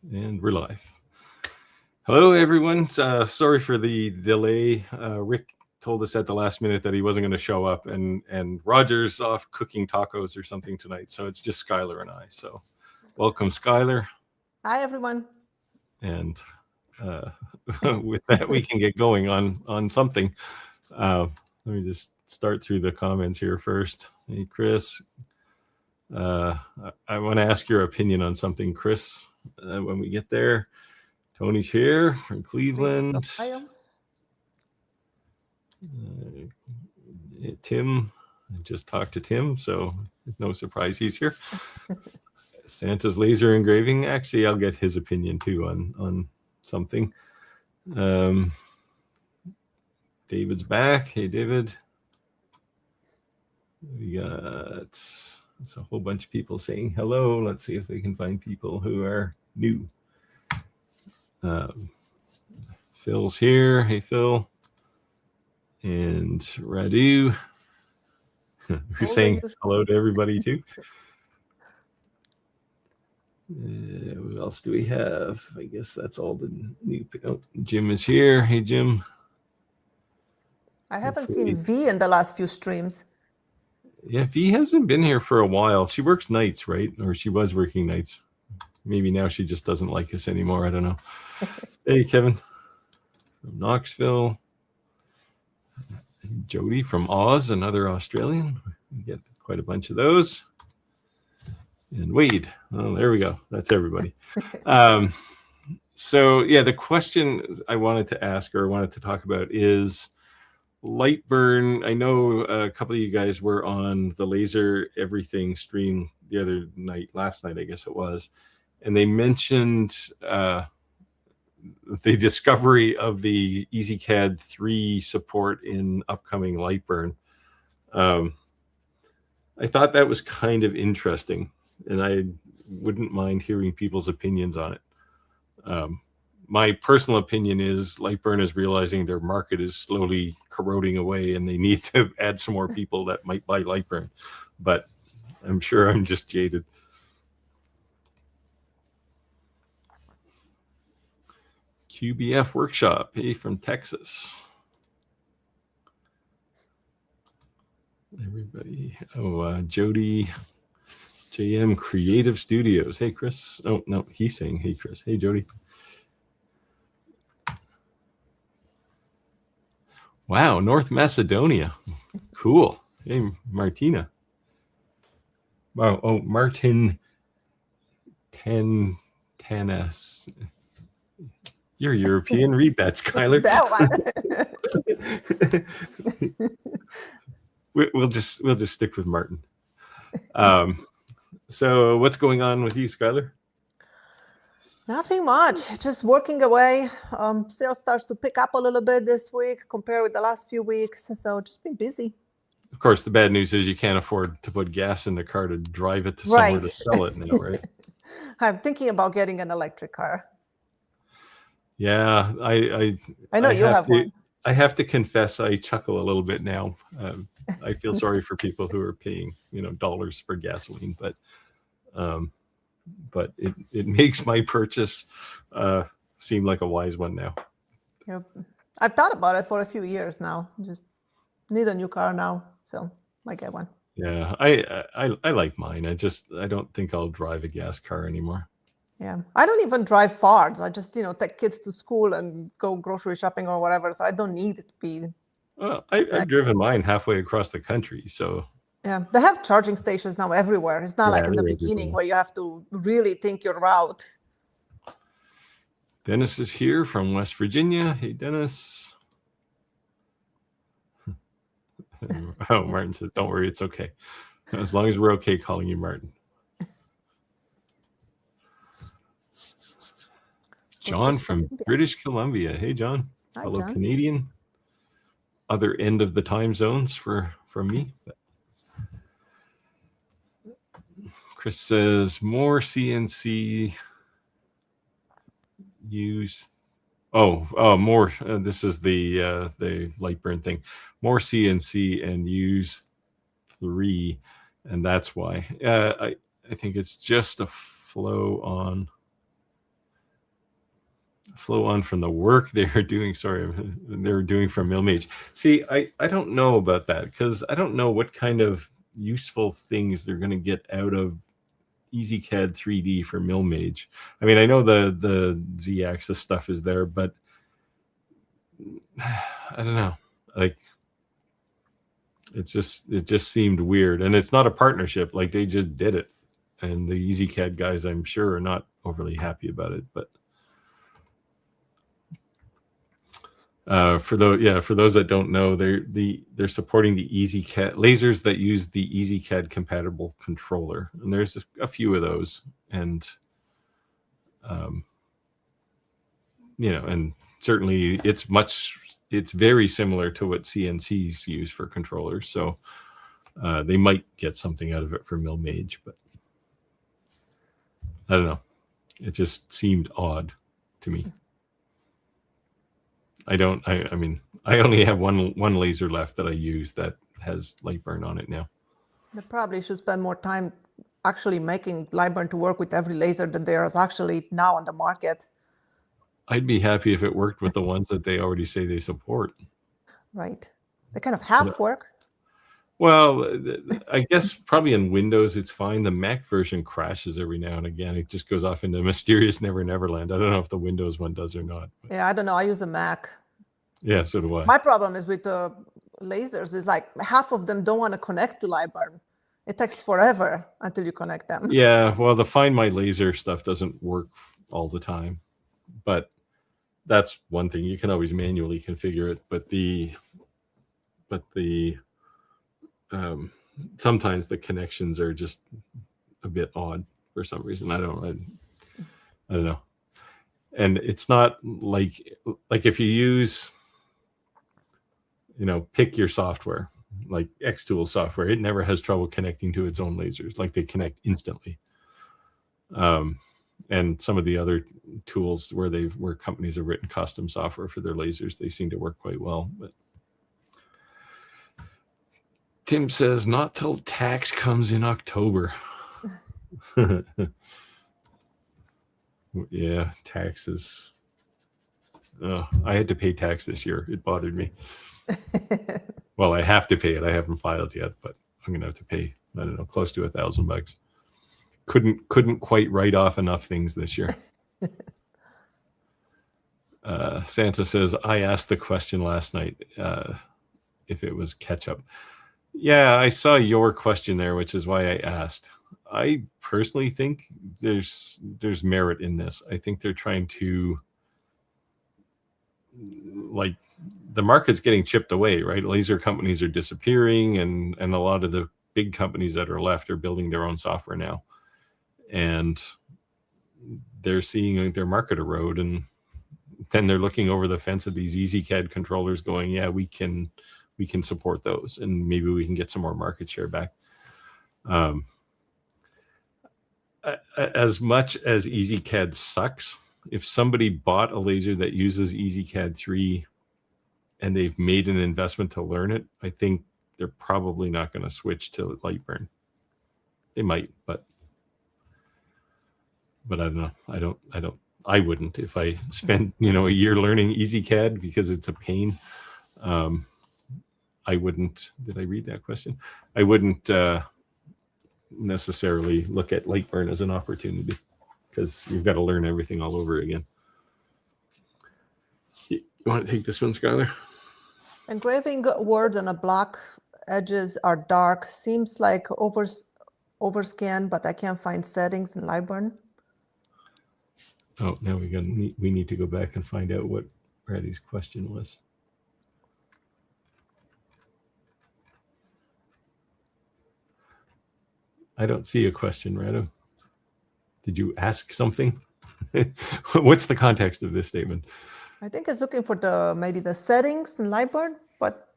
And we're live. Hello, everyone. Sorry for the delay. Rick told us at the last minute that he wasn't going to show up, and Roger's off cooking tacos or something tonight. So it's just Skylar and I. So welcome, Skylar. Hi, everyone. And with that, we can get going on something. Let me just start through the comments here first. Hey, Chris. I want to ask your opinion on something, Chris, when we get there. Tony's here from Cleveland. Tim, I just talked to Tim, so no surprise he's here. Santa's laser engraving. Actually, I'll get his opinion too on something. David's back. Hey, David. We got a whole bunch of people saying hello. Let's see if we can find people who are new. Phil's here. Hey, Phil. And Radu, who's saying hello to everybody too. What else do we have? I guess that's all the new. Oh, Jim is here. Hey, Jim. I haven't seen V in the last few streams. Yeah, V hasn't been here for a while. She works nights, right? Or she was working nights. Maybe now she just doesn't like us anymore. I don't know. Hey, Kevin from Knoxville. Jody from Oz, another Australian. We get quite a bunch of those. And Wade. Oh, there we go. That's everybody. So, yeah, the question I wanted to ask or wanted to talk about is LightBurn. I know a couple of you guys were on the Laser Everything stream the other night, last night, I guess it was. And they mentioned the discovery of the EzCad3 support in upcoming LightBurn. I thought that was kind of interesting, and I wouldn't mind hearing people's opinions on it. My personal opinion is LightBurn is realizing their market is slowly corroding away, and they need to add some more people that might buy LightBurn. But I'm sure I'm just jaded. QBF Workshop, hey, from Texas. Everybody. Oh, Jody, JM Creative Studios. Hey, Chris. Oh, no, he's saying, hey, Chris. Hey, Jody. Wow, North Macedonia. Cool. Hey, Martina. Wow. Oh, Martin Tanas. You're European. Read that, Skylar. That one. we'll just stick with Martin. So what's going on with you, Skylar? Nothing much. Just working away. Sales starts to pick up a little bit this week compared with the last few weeks. So just been busy. Of course, the bad news is you can't afford to put gas in the car to drive it to somewhere to sell it now, right? I'm thinking about getting an electric car. Yeah, I know you have one. I have to confess, I chuckle a little bit now. I feel sorry for people who are paying, dollars for gasoline, but it makes my purchase seem like a wise one now. Yep. I've thought about it for a few years now. Just need a new car now, so might get one. Yeah, I like mine. I don't think I'll drive a gas car anymore. Yeah, I don't even drive far. I just, take kids to school and go grocery shopping or whatever. So I don't need it to be. Well, I've driven mine halfway across the country. So yeah, they have charging stations now everywhere. It's not like in the beginning where you have to really think your route. Dennis is here from West Virginia. Hey, Dennis. Oh, Martin says, don't worry, it's okay. As long as we're okay calling you Martin. John from British Columbia. Hey, John. Hi, fellow John. Canadian. Other end of the time zones from me. Chris says more CNC use. More. This is the LightBurn thing. More CNC and use 3, and that's why. I think it's just a flow on. flow on from the work they're doing. Sorry, they're doing from MillMage. See, I don't know about that, because I don't know what kind of useful things they're going to get out of EzCad3D for MillMage. I mean, I know the Z-axis stuff is there, but I don't know. Like, it just seemed weird, and it's not a partnership. Like, they just did it, and the EzCad guys, I'm sure, are not overly happy about it. But for those that don't know, they're supporting the EzCad lasers that use the EzCad compatible controller, and there's a few of those, and and certainly it's very similar to what CNCs use for controllers, so they might get something out of it for MillMage, but I don't know. It just seemed odd to me. I mean, I only have one laser left that I use that has LightBurn on it now. They probably should spend more time actually making LightBurn to work with every laser that there is actually now on the market. I'd be happy if it worked with the ones that they already say they support. Right. They kind of half work. Well, I guess probably in Windows it's fine. The Mac version crashes every now and again. It just goes off into mysterious never-never-land. I don't know if the Windows one does or not. But yeah, I don't know. I use a Mac. Yeah, so do I. My problem is with the lasers is like half of them don't want to connect to LightBurn. It takes forever until you connect them. Yeah, well, the Find My Laser stuff doesn't work all the time, but that's one thing. You can always manually configure it, but sometimes the connections are just a bit odd for some reason. I don't know. And it's not like if you use, pick your software, like Xtool software, it never has trouble connecting to its own lasers. Like, they connect instantly. And some of the other tools where companies have written custom software for their lasers, they seem to work quite well. But Tim says, not till tax comes in October. Yeah, taxes. I had to pay tax this year. It bothered me. Well, I have to pay it. I haven't filed yet, but I'm going to have to pay, I don't know, close to $1,000. Couldn't quite write off enough things this year. Santa says, I asked the question last night if it was ketchup. Yeah, I saw your question there, which is why I asked. I personally think there's merit in this. I think they're trying to, like, the market's getting chipped away, right? Laser companies are disappearing, and a lot of the big companies that are left are building their own software now. And they're seeing their market erode, and then they're looking over the fence at these EzCad controllers going, yeah, we can support those, and maybe we can get some more market share back. As much as EzCad sucks, if somebody bought a laser that uses EzCad3 and they've made an investment to learn it, I think they're probably not going to switch to LightBurn. They might, but I don't know. I wouldn't if I spent, a year learning EzCad because it's a pain. I wouldn't. Did I read that question? I wouldn't necessarily look at LightBurn as an opportunity, because you've got to learn everything all over again. You want to take this one, Skylar? Engraving words on a block edges are dark. Seems like overscan, but I can't find settings in LightBurn. Oh, now we need to go back and find out what Brady's question was. I don't see a question, Rado. Did you ask something? What's the context of this statement? I think it's looking for maybe the settings in LightBurn, but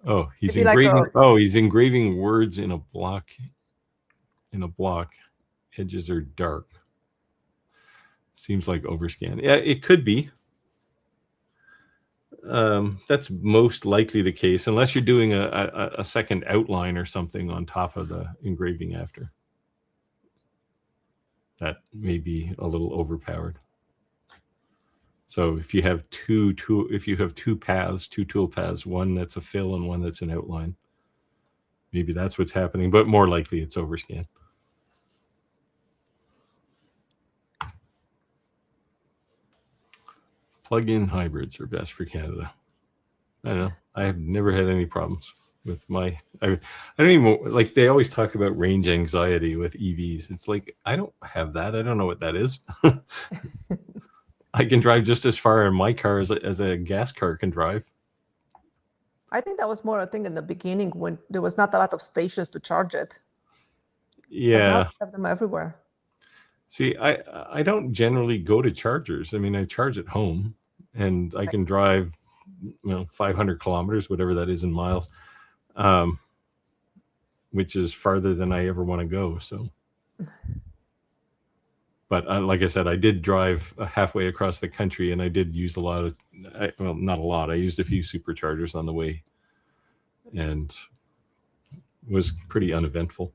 oh, he's engraving. He's engraving words in a block. Edges are dark. Seems like overscan. Yeah, it could be. That's most likely the case, unless you're doing a second outline or something on top of the engraving after. That may be a little overpowered. So if you have two paths, two tool paths, one that's a fill and one that's an outline, maybe that's what's happening, but more likely it's overscan. Plug-in hybrids are best for Canada. I don't know. I have never had any problems with my. I don't even like. They always talk about range anxiety with EVs. It's like I don't have that. I don't know what that is. I can drive just as far in my car as a gas car can drive. I think that was more a thing in the beginning when there was not a lot of stations to charge it. Yeah. But now you have them everywhere. See, I don't generally go to chargers. I mean, I charge at home, and I can drive, 500 kilometers, whatever that is in miles, which is farther than I ever want to go. So, but like I said, I did drive halfway across the country, and I did use a lot of, well, not a lot. I used a few superchargers on the way, and it was pretty uneventful.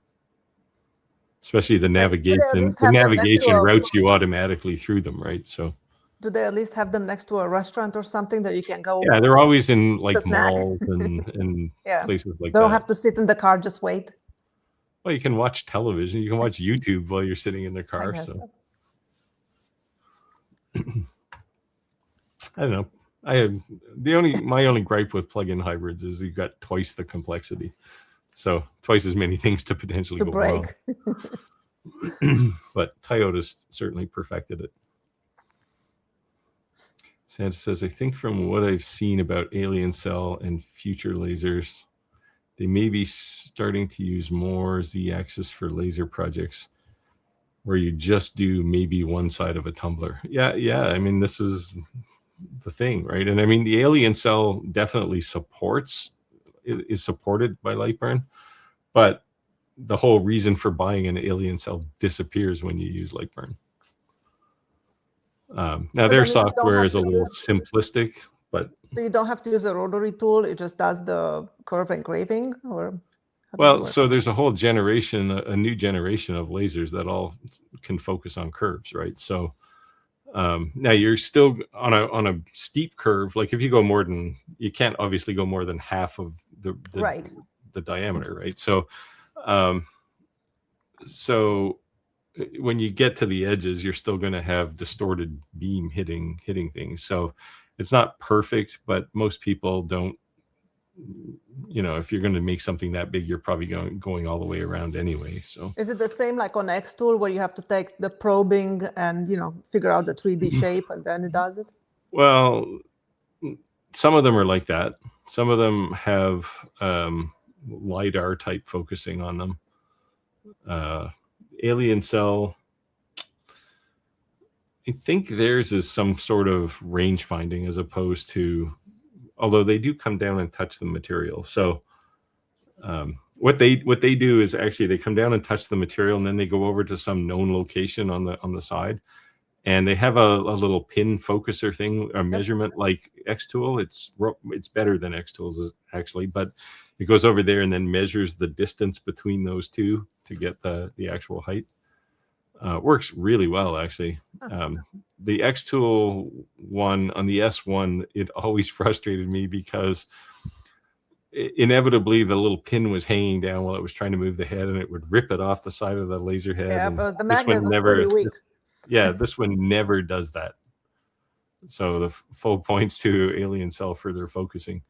Especially the navigation. The navigation routes you automatically through them, right? So. Do they at least have them next to a restaurant or something that you can go? Yeah, they're always in like malls and yeah. places like that. You don't have to sit in the car, just wait. Well, you can watch television. You can watch YouTube while you're sitting in the car. So I don't know. My only gripe with plug-in hybrids is you've got twice the complexity. So twice as many things to potentially go wrong. But Toyota's certainly perfected it. Santa says, I think from what I've seen about Alien Cell and future lasers, they may be starting to use more Z-axis for laser projects where you just do maybe one side of a tumbler. Yeah. I mean, this is the thing, right? And I mean, the Alien Cell definitely is supported by LightBurn, but the whole reason for buying an Alien Cell disappears when you use LightBurn. Now their software is a little simplistic, but so you don't have to use a rotary tool. It just does the curve engraving, or well, so there's a whole generation, a new generation of lasers that all can focus on curves, right? So now you're still on a steep curve. Like if you go more than, you can't obviously go more than half of the diameter, right? So when you get to the edges, you're still going to have distorted beam hitting things. So it's not perfect, but most people don't, if you're going to make something that big, you're probably going all the way around anyway. So is it the same like on X tool where you have to take the probing and, figure out the 3D shape and then it does it? Well, some of them are like that. Some of them have LiDAR type focusing on them. Alien Cell, I think theirs is some sort of range finding as opposed to, although they do come down and touch the material. So what they do is actually they come down and touch the material, and then they go over to some known location on the side, and they have a little pin focuser thing, a measurement like X tool. It's better than X tools actually, but it goes over there and then measures the distance between those two to get the actual height. Works really well, actually. The X tool one on the S1, it always frustrated me because inevitably the little pin was hanging down while it was trying to move the head, and it would rip it off the side of the laser head. Yeah, but the magnet was pretty weak. This one never does that. So the full points to Alien Cell for their focusing.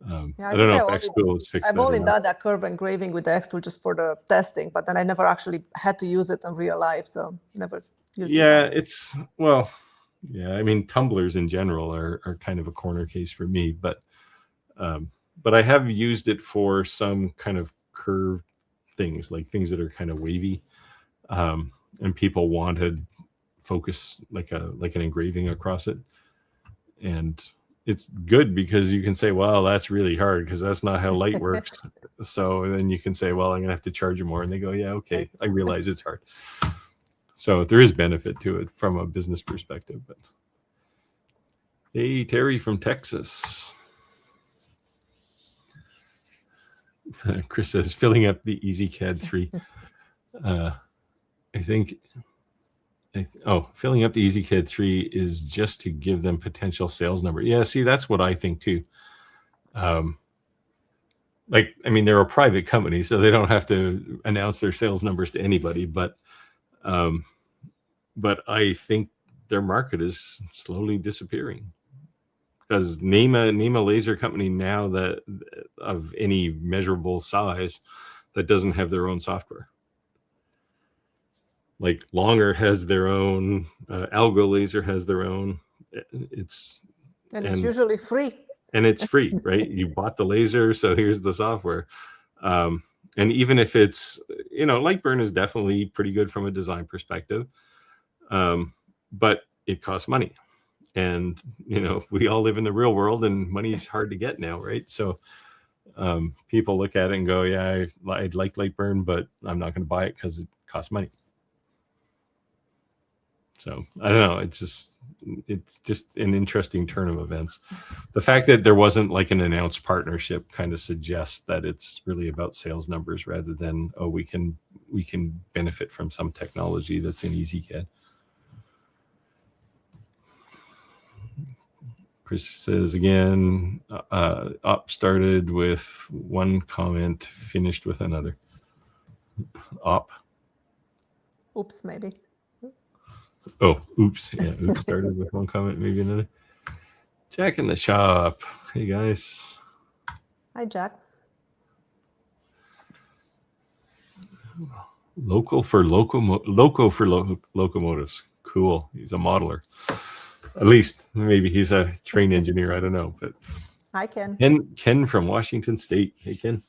I don't know if X tool is fixed. I've only done that curve engraving with the X tool just for the testing, but then I never actually had to use it in real life, so never used it. I mean, tumblers in general are kind of a corner case for me, but I have used it for some kind of curved things, like things that are kind of wavy, and people wanted focus like an engraving across it, and it's good because you can say, well, that's really hard because that's not how light works. So then you can say, well, I'm gonna have to charge you more, and they go, yeah, okay, I realize it's hard. So there is benefit to it from a business perspective. But hey, Terry from Texas. Chris says, filling up the EzCad3. I think filling up the EzCad3 is just to give them potential sales number. Yeah, see, that's what I think too. Like, I mean, they're a private company, so they don't have to announce their sales numbers to anybody. But I think their market is slowly disappearing, because name a laser company now that of any measurable size that doesn't have their own software. Like Longer has their own, Algo Laser has their own. It's usually free. And it's free, right? You bought the laser, so here's the software. And even if it's, LightBurn is definitely pretty good from a design perspective, but it costs money. And, we all live in the real world, and money's hard to get now, right? So people look at it and go, yeah, I'd like LightBurn, but I'm not going to buy it because it costs money. So I don't know. It's just an interesting turn of events. The fact that there wasn't like an announced partnership kind of suggests that it's really about sales numbers rather than, oh, we can benefit from some technology that's in EzCad. Chris says again, op started with one comment, finished with another. Op. Oops, maybe. Oh, oops. Yeah, oops started with one comment, maybe another. Jack in the shop. Hey, guys. Hi, Jack. Loco for locomotives. Cool. He's a modeler. At least maybe he's a train engineer. I don't know. But hi, Ken. Ken from Washington State. Hey, Ken.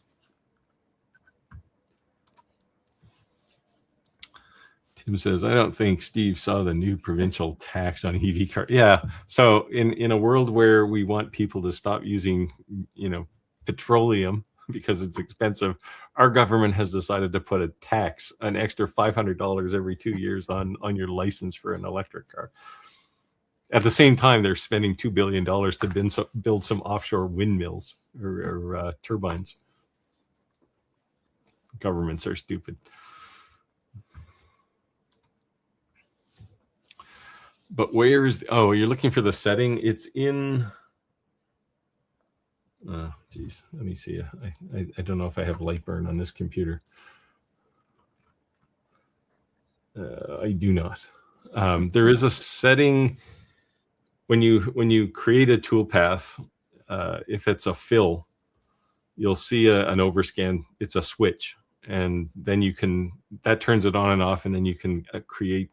Tim says, I don't think Steve saw the new provincial tax on EV cars. Yeah. So in a world where we want people to stop using, petroleum because it's expensive, our government has decided to put a tax, an extra $500 every 2 years on your license for an electric car. At the same time, they're spending $2 billion to build some offshore windmills or turbines. Governments are stupid. But where is you're looking for the setting? It's in, oh geez, let me see. I don't know if I have LightBurn on this computer. I do not. There is a setting when you create a toolpath. If it's a fill, you'll see an overscan. It's a switch, and then that turns it on and off, and then you can create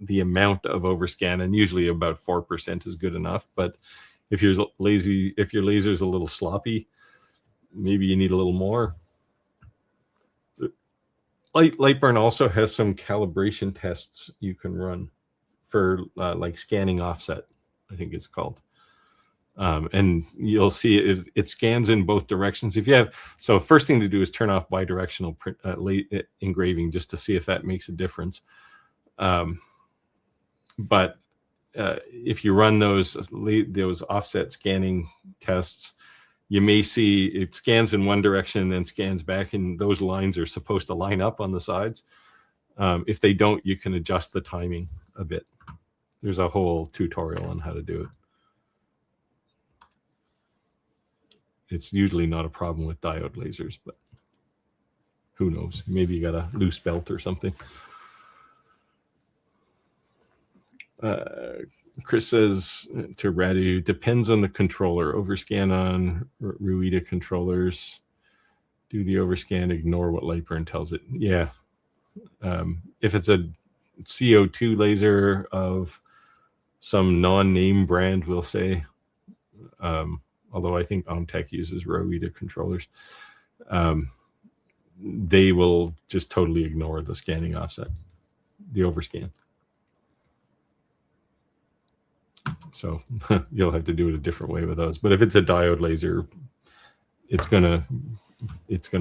the amount of overscan, and usually about 4% is good enough. But if you're lazy, if your laser's a little sloppy, maybe you need a little more. LightBurn also has some calibration tests you can run for like scanning offset, I think it's called. And you'll see it scans in both directions. So first thing to do is turn off bidirectional engraving just to see if that makes a difference. But if you run those offset scanning tests, you may see it scans in one direction and then scans back, and those lines are supposed to line up on the sides. If they don't, you can adjust the timing a bit. There's a whole tutorial on how to do it. It's usually not a problem with diode lasers, but who knows? Maybe you got a loose belt or something. Chris says to Radu, depends on the controller. Overscan on Ruida controllers. Do the overscan, ignore what LightBurn tells it. Yeah. If it's a CO2 laser of some non-name brand, we'll say, although I think Omtech uses Ruida controllers, they will just totally ignore the scanning offset, the overscan. So you'll have to do it a different way with those. But if it's a diode laser, it's gonna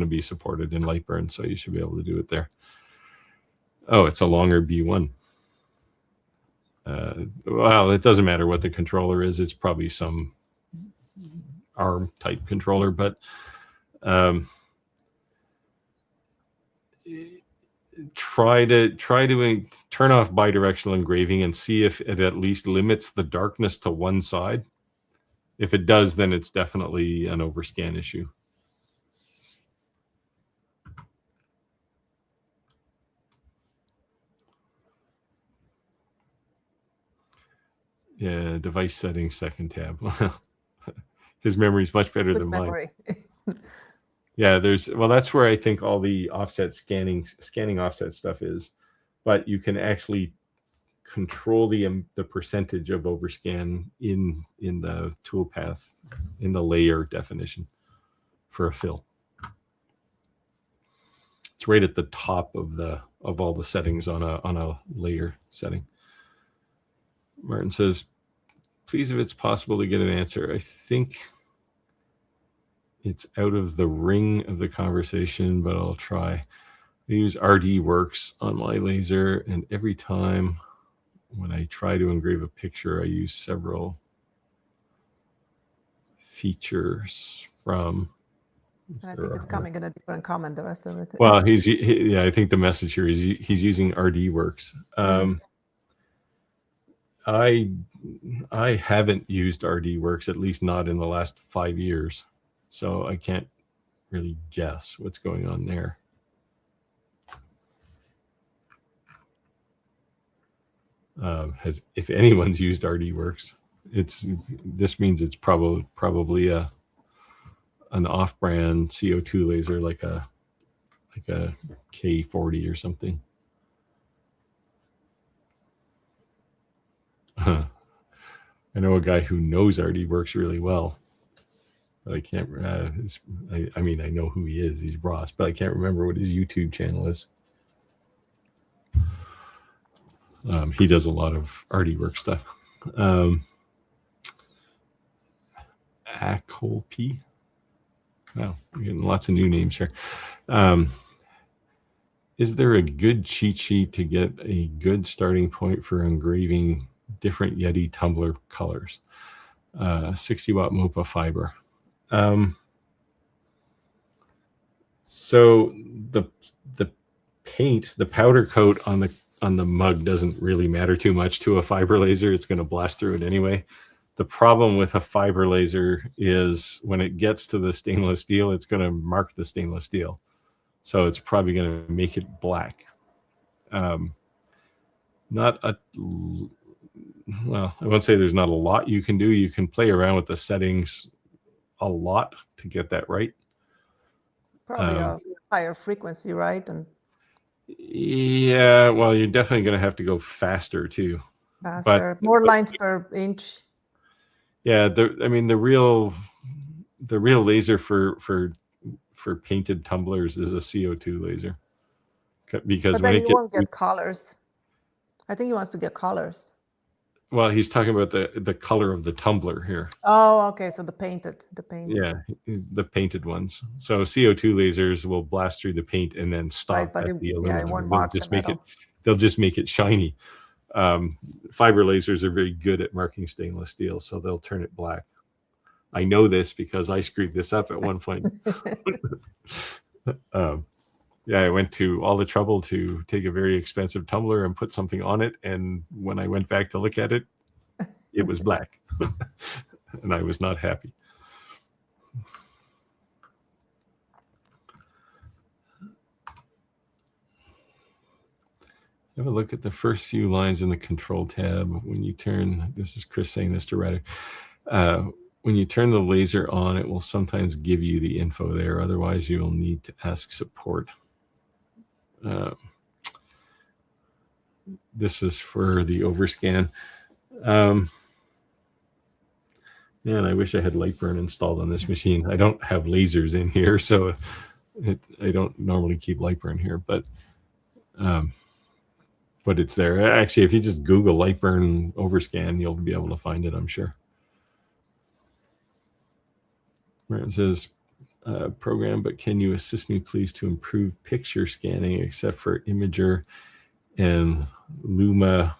be supported in LightBurn, so you should be able to do it there. Oh, it's a longer B1. Well, it doesn't matter what the controller is. It's probably some ARM type controller, but try to turn off bidirectional engraving and see if it at least limits the darkness to one side. If it does, then it's definitely an overscan issue. Yeah, device settings, second tab. His memory is much better than mine. Yeah, that's where I think all the offset scanning offset stuff is, but you can actually control the percentage of overscan in the toolpath, in the layer definition for a fill. It's right at the top of all the settings on a layer setting. Martin says, please, if it's possible to get an answer. I think it's out of the ring of the conversation, but I'll try. I use RD Works on my laser, and every time when I try to engrave a picture, I use several features from. I think it's coming in a different comment, the rest of it. Well, yeah, I think the message here is he's using RD Works. I haven't used RD Works, at least not in the last 5 years, so I can't really guess what's going on there. If anyone's used RD Works, this means it's probably an off-brand CO2 laser, like a K40 or something. I know a guy who knows RD Works really well, but I can't. I mean, I know who he is. He's Ross, but I can't remember what his YouTube channel is. He does a lot of RD Works stuff. Acolp. Wow, we're getting lots of new names here. Is there a good cheat sheet to get a good starting point for engraving different Yeti tumbler colors? 60 watt MOPA fiber. So the paint, the powder coat on the mug doesn't really matter too much to a fiber laser. It's going to blast through it anyway. The problem with a fiber laser is when it gets to the stainless steel, it's going to mark the stainless steel. So it's probably going to make it black. Well, I won't say there's not a lot you can do. You can play around with the settings a lot to get that right. Probably a higher frequency, right? And yeah, well, you're definitely going to have to go faster too. Faster, more lines per inch. Yeah, the real laser for painted tumblers is a CO2 laser, because but then you won't get colors. I think he wants to get colors. Well, he's talking about the color of the tumbler here. Oh, okay. So the painted. Yeah, the painted ones. So CO2 lasers will blast through the paint and then stop at the aluminum. Yeah, it won't mark the metal. They'll just make it shiny. Fiber lasers are very good at marking stainless steel, so they'll turn it black. I know this because I screwed this up at one point. Yeah, I went to all the trouble to take a very expensive tumbler and put something on it, and when I went back to look at it, it was black, and I was not happy. Have a look at the first few lines in the control tab. When you turn, this is Chris saying this to Ryder, when you turn the laser on, it will sometimes give you the info there. Otherwise, you will need to ask support. This is for the overscan. Man, I wish I had LightBurn installed on this machine. I don't have lasers in here, so I don't normally keep LightBurn here, but it's there. Actually, if you just Google LightBurn overscan, you'll be able to find it, I'm sure. Where it says, program, but can you assist me please to improve picture scanning except for Imager and Luma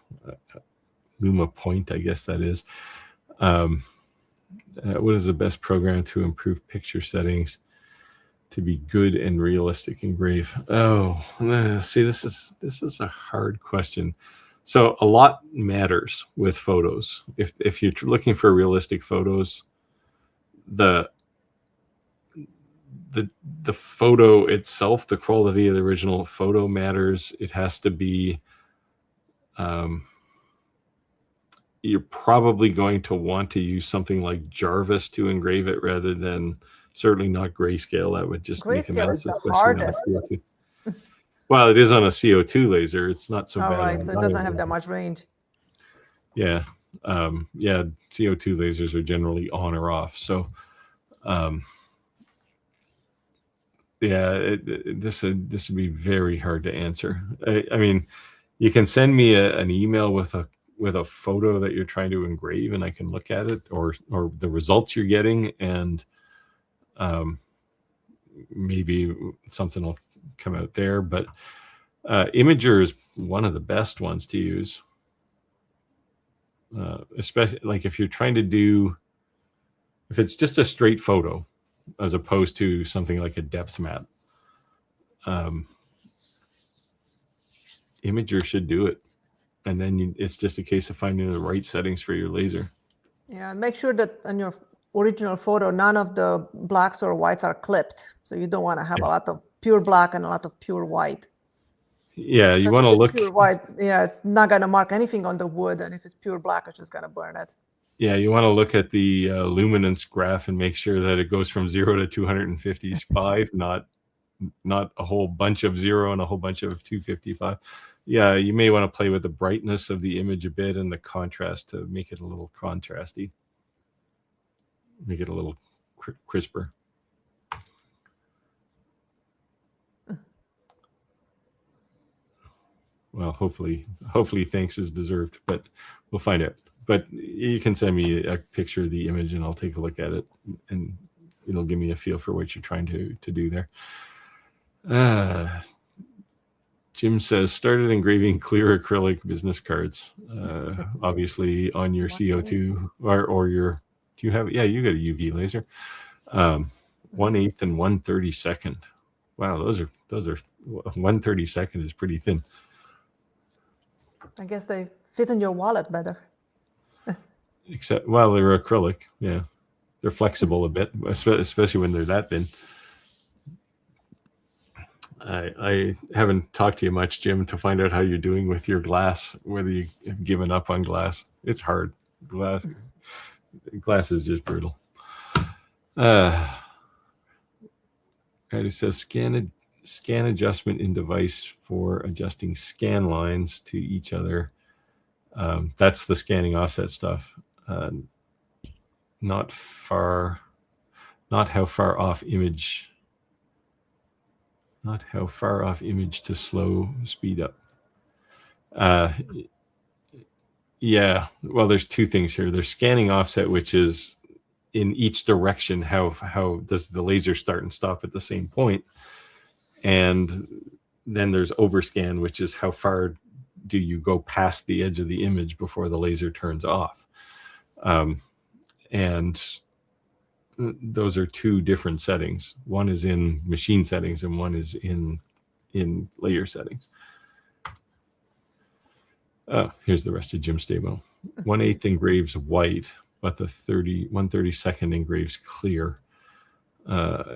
Point, I guess that is. What is the best program to improve picture settings? to be good and realistic engrave? Oh, see, this is a hard question. So a lot matters with photos. If you're looking for realistic photos, the photo itself, the quality of the original photo matters. It has to be, you're probably going to want to use something like Jarvis to engrave it rather than, certainly not grayscale. That would just make a Grayscale mess, is the especially on a hardest. CO2. Well, it is on a CO2 laser. It's not so All bad. right, On so a it doesn't diode have that laser. much range. Yeah. Yeah, CO2 lasers are generally on or off. So, yeah, this would be very hard to answer. I mean, you can send me an email with a photo that you're trying to engrave, and I can look at it, or the results you're getting, and maybe something will come out there. But Imager is one of the best ones to use, especially like if you're trying to do, if it's just a straight photo as opposed to something like a depth map. Imager should do it, and then it's just a case of finding the right settings for your laser. Yeah, make sure that on your original photo, none of the blacks or whites are clipped. So you don't want to have a lot of pure black and a lot of pure white. Yeah, you want to look. Pure white, yeah, it's not going to mark anything on the wood, and if it's pure black, it's just going to burn it. Yeah, you want to look at the luminance graph and make sure that it goes from 0 to 255, not a whole bunch of 0 and a whole bunch of 255. Yeah, you may want to play with the brightness of the image a bit and the contrast to make it a little contrasty, make it a little crisper. Well, hopefully thanks is deserved, but we'll find out. But you can send me a picture of the image and I'll take a look at it, and it'll give me a feel for what you're trying to do there. Jim says, started engraving clear acrylic business cards, obviously on your CO2 or your, do you have, yeah, you got a UV laser, 1/8 and 1/32. Wow, those are 1/32 is pretty thin. I guess they fit in your wallet better. Except, well, they're acrylic. Yeah, they're flexible a bit, especially when they're that thin. I haven't talked to you much, Jim, to find out how you're doing with your glass, whether you have given up on glass. It's hard. Glass is just brutal. Right, it says scan adjustment in device for adjusting scan lines to each other. That's the scanning offset stuff. Not how far off image. Not how far off image to slow speed up. Yeah, well, there's two things here. There's scanning offset, which is in each direction. How does the laser start and stop at the same point? And then there's overscan, which is how far do you go past the edge of the image before the laser turns off. And those are two different settings. One is in machine settings and one is in layer settings. Here's the rest of Jim's demo. 1/8 engraves white, but the 1/32 engraves clear.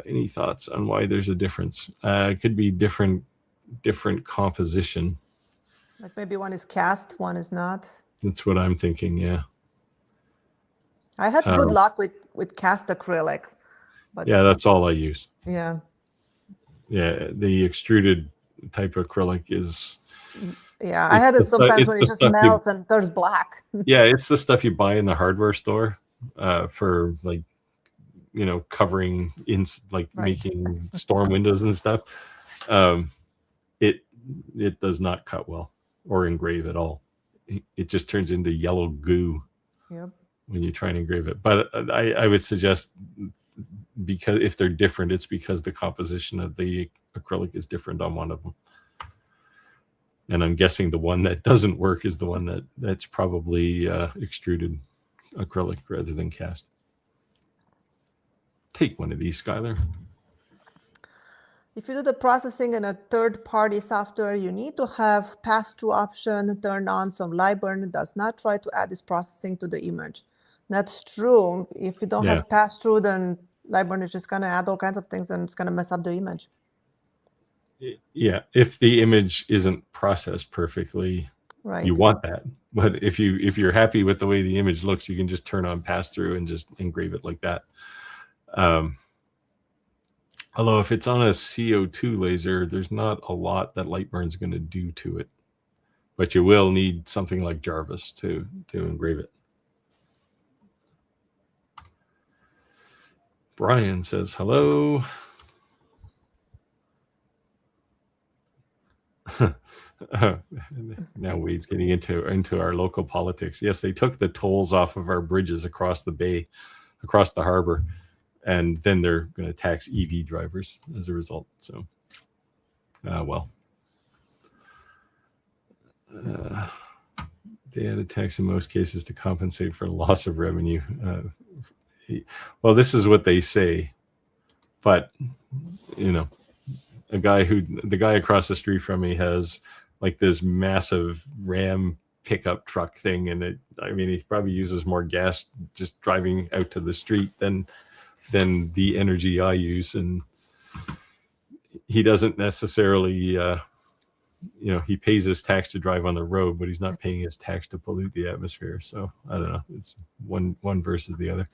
Any thoughts on why there's a difference? It could be different composition. Like maybe one is cast, one is not. That's what I'm thinking, yeah. I had good luck with cast acrylic. But yeah, that's all I use. Yeah. Yeah, the extruded type of acrylic is... Yeah, I had it sometimes when it just melts and turns black. Yeah, it's the stuff you buy in the hardware store for, like, you know, covering in, like, right, making storm windows and stuff. It does not cut well or engrave at all. It just turns into yellow goo. Yep. When you try and engrave it. But I would suggest, because if they're different, it's because the composition of the acrylic is different on one of them. And I'm guessing the one that doesn't work is the one that's probably extruded acrylic rather than cast. Take one of these, Skylar. If you do the processing in a third-party software, you need to have pass-through option turned on. So LightBurn does not try to add this processing to the image. That's true. If you don't have pass-through, then LightBurn is just going to add all kinds of things and it's going to mess up the image. Yeah, if the image isn't processed perfectly, right, you want that. But if you're happy with the way the image looks, you can just turn on pass-through and just engrave it like that. Although if it's on a CO2 laser, there's not a lot that LightBurn's going to do to it. But you will need something like Jarvis to engrave it. Brian says, hello. Now Wade's getting into our local politics. Yes, they took the tolls off of our bridges across the bay, across the harbor, and then they're going to tax EV drivers as a result. So, well, they added tax in most cases to compensate for loss of revenue. Well, this is what they say, but you know, the guy across the street from me has like this massive Ram pickup truck thing, and he probably uses more gas just driving out to the street than the energy I use, and he doesn't necessarily he pays his tax to drive on the road, but he's not paying his tax to pollute the atmosphere. So I don't know, it's one versus the other.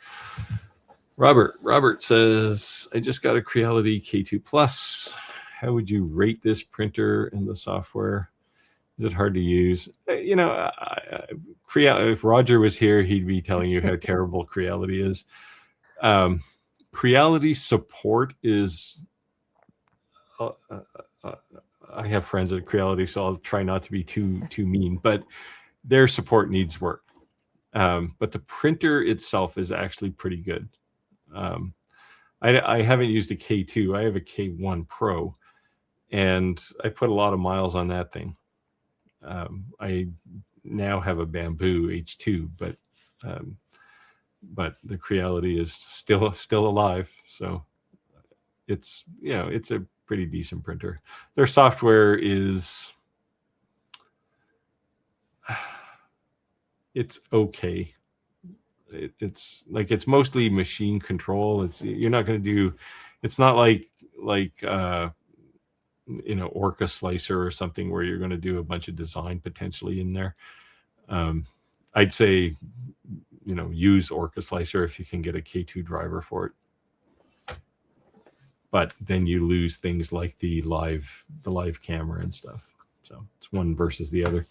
Robert says, I just got a Creality K2 Plus. How would you rate this printer and the software? Is it hard to use? If Roger was here, he'd be telling you how terrible Creality is. Creality support is I have friends at Creality, so I'll try not to be too mean, but their support needs work. But the printer itself is actually pretty good. I haven't used a K2. I have a K1 Pro, and I put a lot of miles on that thing. I now have a Bamboo H2, but the Creality is still alive. So it's a pretty decent printer. Their software is it's okay. It's mostly machine control. You're not going to do. It's not like Orca Slicer or something where you're going to do a bunch of design potentially in there. I'd say use Orca Slicer if you can get a K2 driver for it. But then you lose things like the live camera and stuff. So it's one versus the other.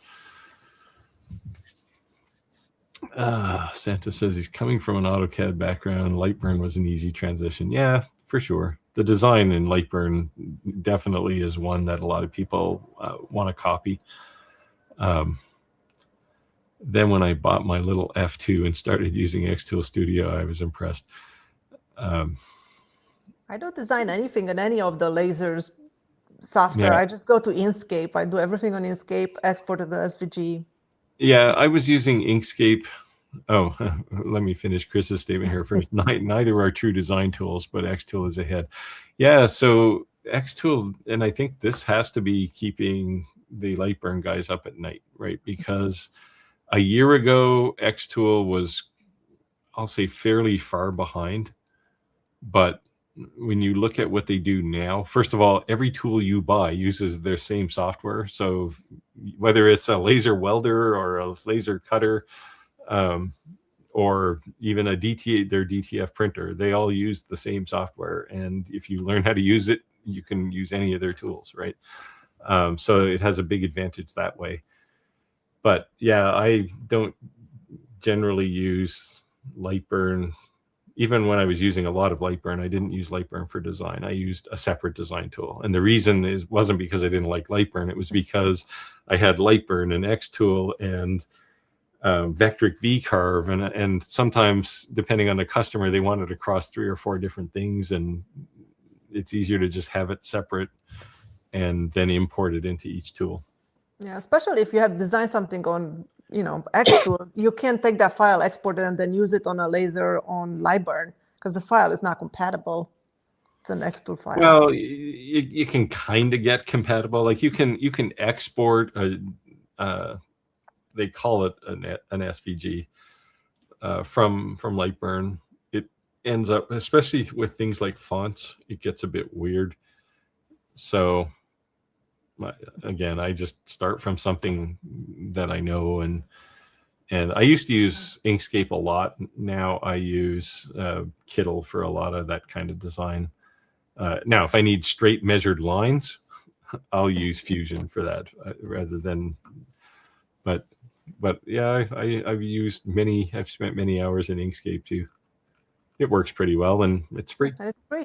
Santa says he's coming from an AutoCAD background. LightBurn was an easy transition. Yeah, for sure. The design in LightBurn definitely is one that a lot of people want to copy. Then when I bought my little F2 and started using Xtool Studio, I was impressed. I don't design anything in any of the lasers software. Yeah. I just go to Inkscape. I do everything on Inkscape, export to the SVG. Yeah, I was using Inkscape. Oh, let me finish Chris's statement here first. Neither are true design tools, but Xtool is ahead. Yeah, so Xtool, and I think this has to be keeping the LightBurn guys up at night, right? Because a year ago, Xtool was, I'll say, fairly far behind. But when you look at what they do now, first of all, every tool you buy uses their same software. So whether it's a laser welder or a laser cutter, or even their DTF printer, they all use the same software. And if you learn how to use it, you can use any of their tools, right? So it has a big advantage that way. But yeah, I don't generally use LightBurn. Even when I was using a lot of LightBurn, I didn't use LightBurn for design. I used a separate design tool. And the reason wasn't because I didn't like LightBurn. It was because I had LightBurn and Xtool and Vectric V-Carve. And sometimes, depending on the customer, they wanted to cross 3 or 4 different things. And it's easier to just have it separate and then import it into each tool. Yeah, especially if you have designed something on Xtool, you can't take that file, export it, and then use it on a laser on LightBurn because the file is not compatible. It's an Xtool file. Well, you can kind of get compatible. Like you can export they call it an SVG from LightBurn. It ends up, especially with things like fonts, it gets a bit weird. So again, I just start from something that I know, and I used to use Inkscape a lot. Now I use Kittle for a lot of that kind of design. Now, if I need straight measured lines, I'll use Fusion for that rather than. But yeah, I've spent many hours in Inkscape too. It works pretty well, and it's free. And it's free.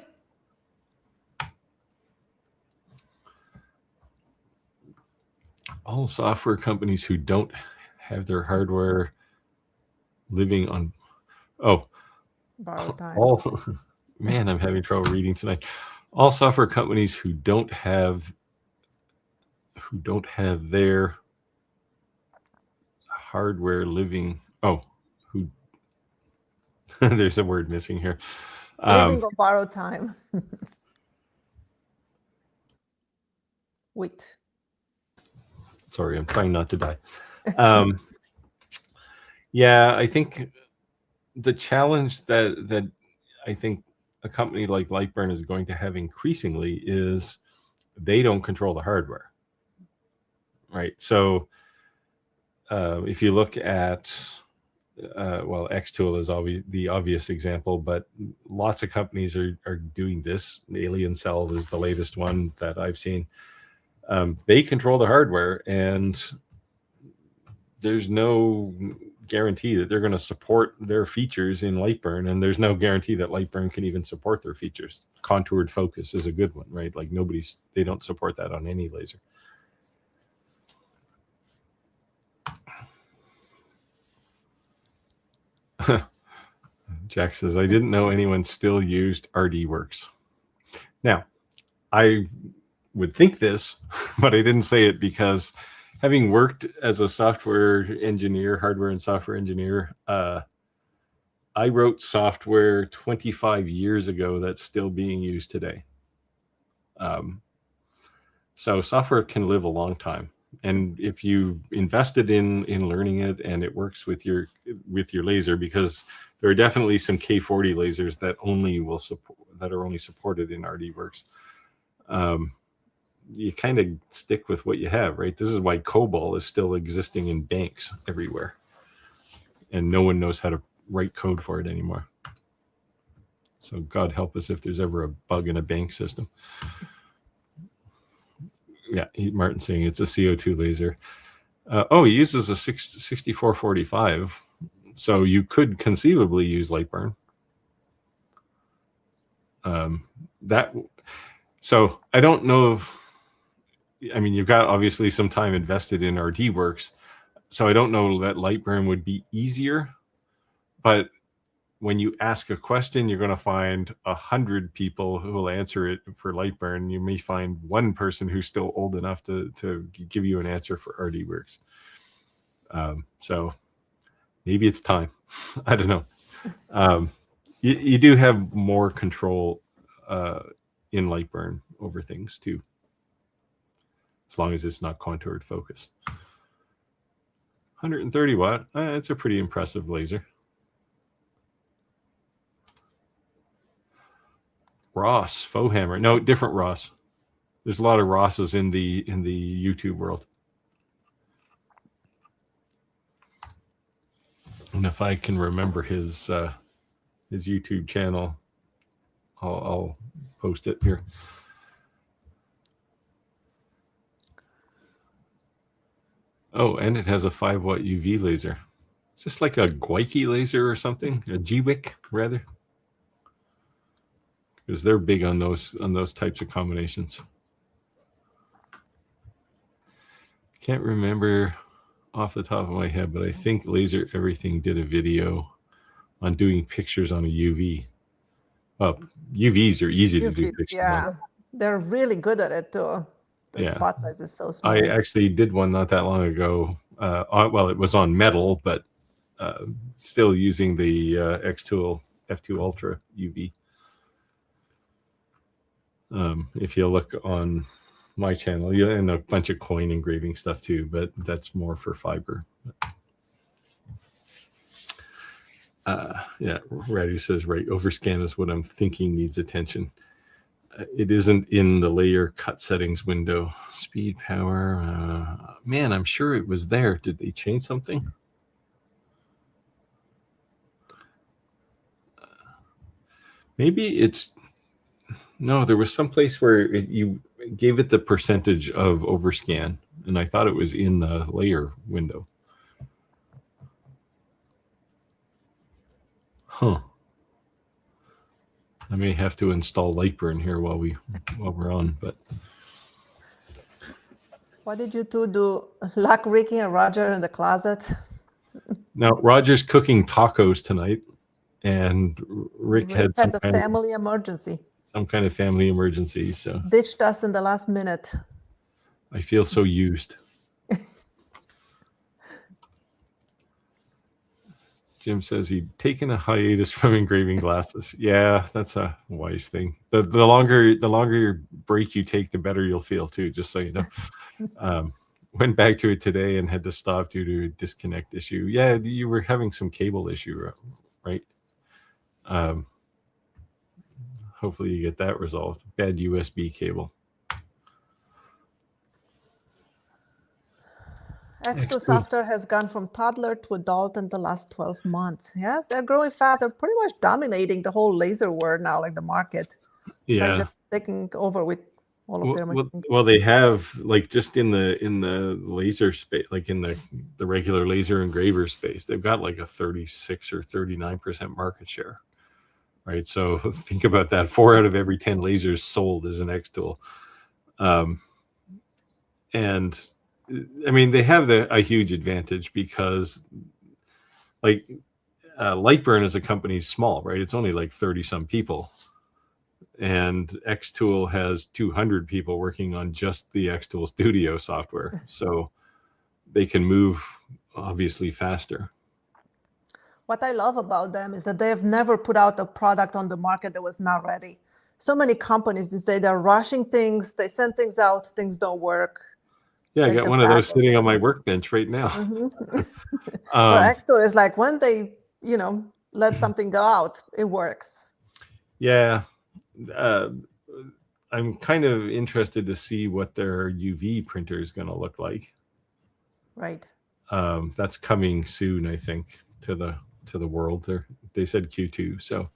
All software companies who don't have their hardware living on Borrowed time. all man, I'm having trouble reading tonight. All software companies who don't have their hardware living who there's a word missing here. Living on borrowed time. Wait. Sorry, I'm trying not to die. Yeah, I think the challenge that I think a company like LightBurn is going to have increasingly is they don't control the hardware, right? So if you look at well, Xtool is the obvious example, but lots of companies are doing this. Alien Cell is the latest one that I've seen. They control the hardware, and there's no guarantee that they're going to support their features in LightBurn, and there's no guarantee that LightBurn can even support their features. Contoured focus is a good one, right? Like they don't support that on any laser. Jack says, I didn't know anyone still used RDWorks. Now, I would think this, but I didn't say it because having worked as a software engineer, hardware and software engineer, I wrote software 25 years ago that's still being used today. So software can live a long time. And if you invested in learning it and it works with your laser, because there are definitely some K40 lasers that are only supported in RDWorks. You kind of stick with what you have, right? This is why COBOL is still existing in banks everywhere, and no one knows how to write code for it anymore. So God help us if there's ever a bug in a bank system. Yeah, Martin's saying it's a CO2 laser. He uses a 6445, so you could conceivably use LightBurn. So I don't know if, I mean, you've got obviously some time invested in RDWorks, so I don't know that LightBurn would be easier, but when you ask a question, you're going to find 100 people who will answer it for LightBurn. You may find one person who's still old enough to give you an answer for RDWorks. So maybe it's time. I don't know. You do have more control in LightBurn over things too, as long as it's not contoured focus. 130 watt. It's a pretty impressive laser. Ross, faux hammer. No, different Ross. There's a lot of Rosses in the YouTube world. And if I can remember his YouTube channel, I'll post it here. Oh, and it has a 5-watt UV laser. Is this like a Gweike laser or something? A GWIC, rather? Because they're big on those types of combinations. Can't remember off the top of my head, but I think Laser Everything did a video on doing pictures on a UV. Well, UVs are easy to do pictures on. They're really good at it too. The spot size is so small. I actually did one not that long ago. Well, it was on metal, but still using the Xtool F2 Ultra UV. If you look on my channel, and a bunch of coin engraving stuff too, but that's more for fiber. Yeah, Radu says, right, overscan is what I'm thinking needs attention. It isn't in the layer cut settings window. Speed, power. Man, I'm sure it was there. Did they change something? Maybe it's... No, there was some place where you gave it the percentage of overscan, and I thought it was in the layer window. Huh. I may have to install LightBurn here while we're on, but... What did you two do? Lock Ricky and Roger in the closet? Now, Roger's cooking tacos tonight, and Rick had some the family emergency. Some kind of family emergency, so... Ditched us in the last minute. I feel so used. Jim says he'd taken a hiatus from engraving glasses. Yeah, that's a wise thing. The longer break you take, the better you'll feel too, just so you know. Went back to it today and had to stop due to a disconnect issue. Yeah, you were having some cable issue, right? Hopefully you get that resolved. Bad USB cable. X2 software has gone from toddler to adult in the last 12 months. Yes, they're growing fast. They're pretty much dominating the whole laser world now, like the market. Yeah, like they're taking over with all of their machines. Well, they have, like, just in the laser space, like in the regular laser engraver space, they've got like a 36 or 39% market share. Right, so think about that. 4 out of every 10 lasers sold is an X tool, and I mean they have a huge advantage because, like, LightBurn as a company is small, right? It's only like 30 some people, and X Tool has 200 people working on just the X Tool Studio software, so they can move obviously faster. What I love about them is that they have never put out a product on the market that was not ready. So many companies these days, they're rushing things, they send things out, things don't work. Yeah, I got one of those sitting on my workbench right now. For X-Tool, it's like when they, let something go out, it works. Yeah. I'm kind of interested to see what their UV printer is going to look like. Right. That's coming soon, I think, to the world. They said Q2, so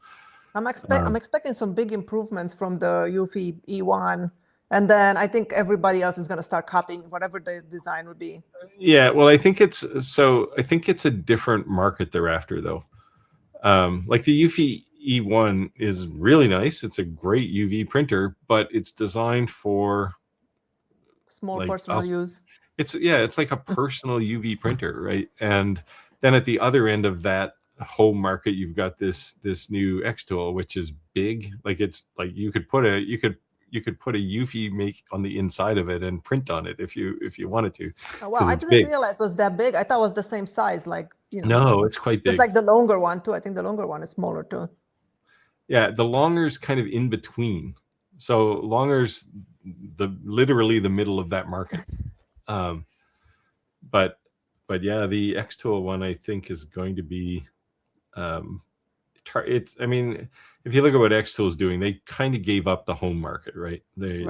I'm expecting some big improvements from the UV E1, and then I think everybody else is going to start copying whatever the design would be. Yeah, well, I think it's a different market they're after, though. Like the UV E1 is really nice. It's a great UV printer, but it's designed for small personal use. It's like a personal UV printer, right? And then at the other end of that home market, you've got this new X tool, which is big. Like, it's like you could put a UV make on the inside of it and print on it if you wanted to. Oh, wow, I didn't realize it was that big. I thought it was the same size, like, No, it's quite big. Just like the longer one too. I think the longer one is smaller too. Yeah, the longer's kind of in between. So longer's literally the middle of that market. But yeah, the X tool one I think is going to be I mean, if you look at what X tool is doing, they kind of gave up the home market, right? They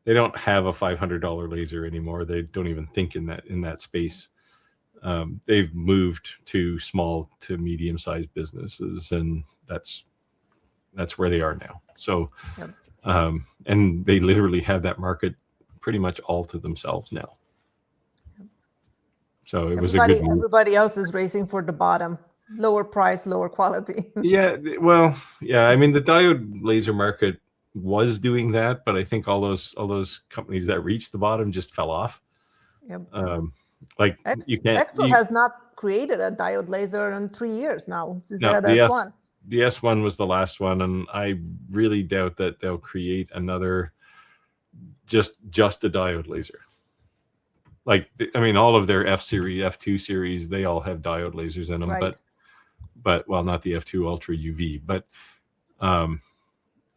don't have a $500 laser anymore. They don't even think in that space. They've moved to small to medium-sized businesses, and that's where they are now. So, and they literally have that market pretty much all to themselves now. So it was a good move. Everybody else is racing for the bottom, lower price, lower quality. Yeah, well, yeah. I mean, the diode laser market was doing that, but I think all those companies that reached the bottom just fell off. Yep. Like X-Tool has not created a diode laser in 3 years now since they had the S1. The S1 was the last one, and I really doubt that they'll create another just a diode laser. Like, I mean, all of their F series, F2 series, they all have diode lasers in them, right. but well, not the F2 Ultra UV, but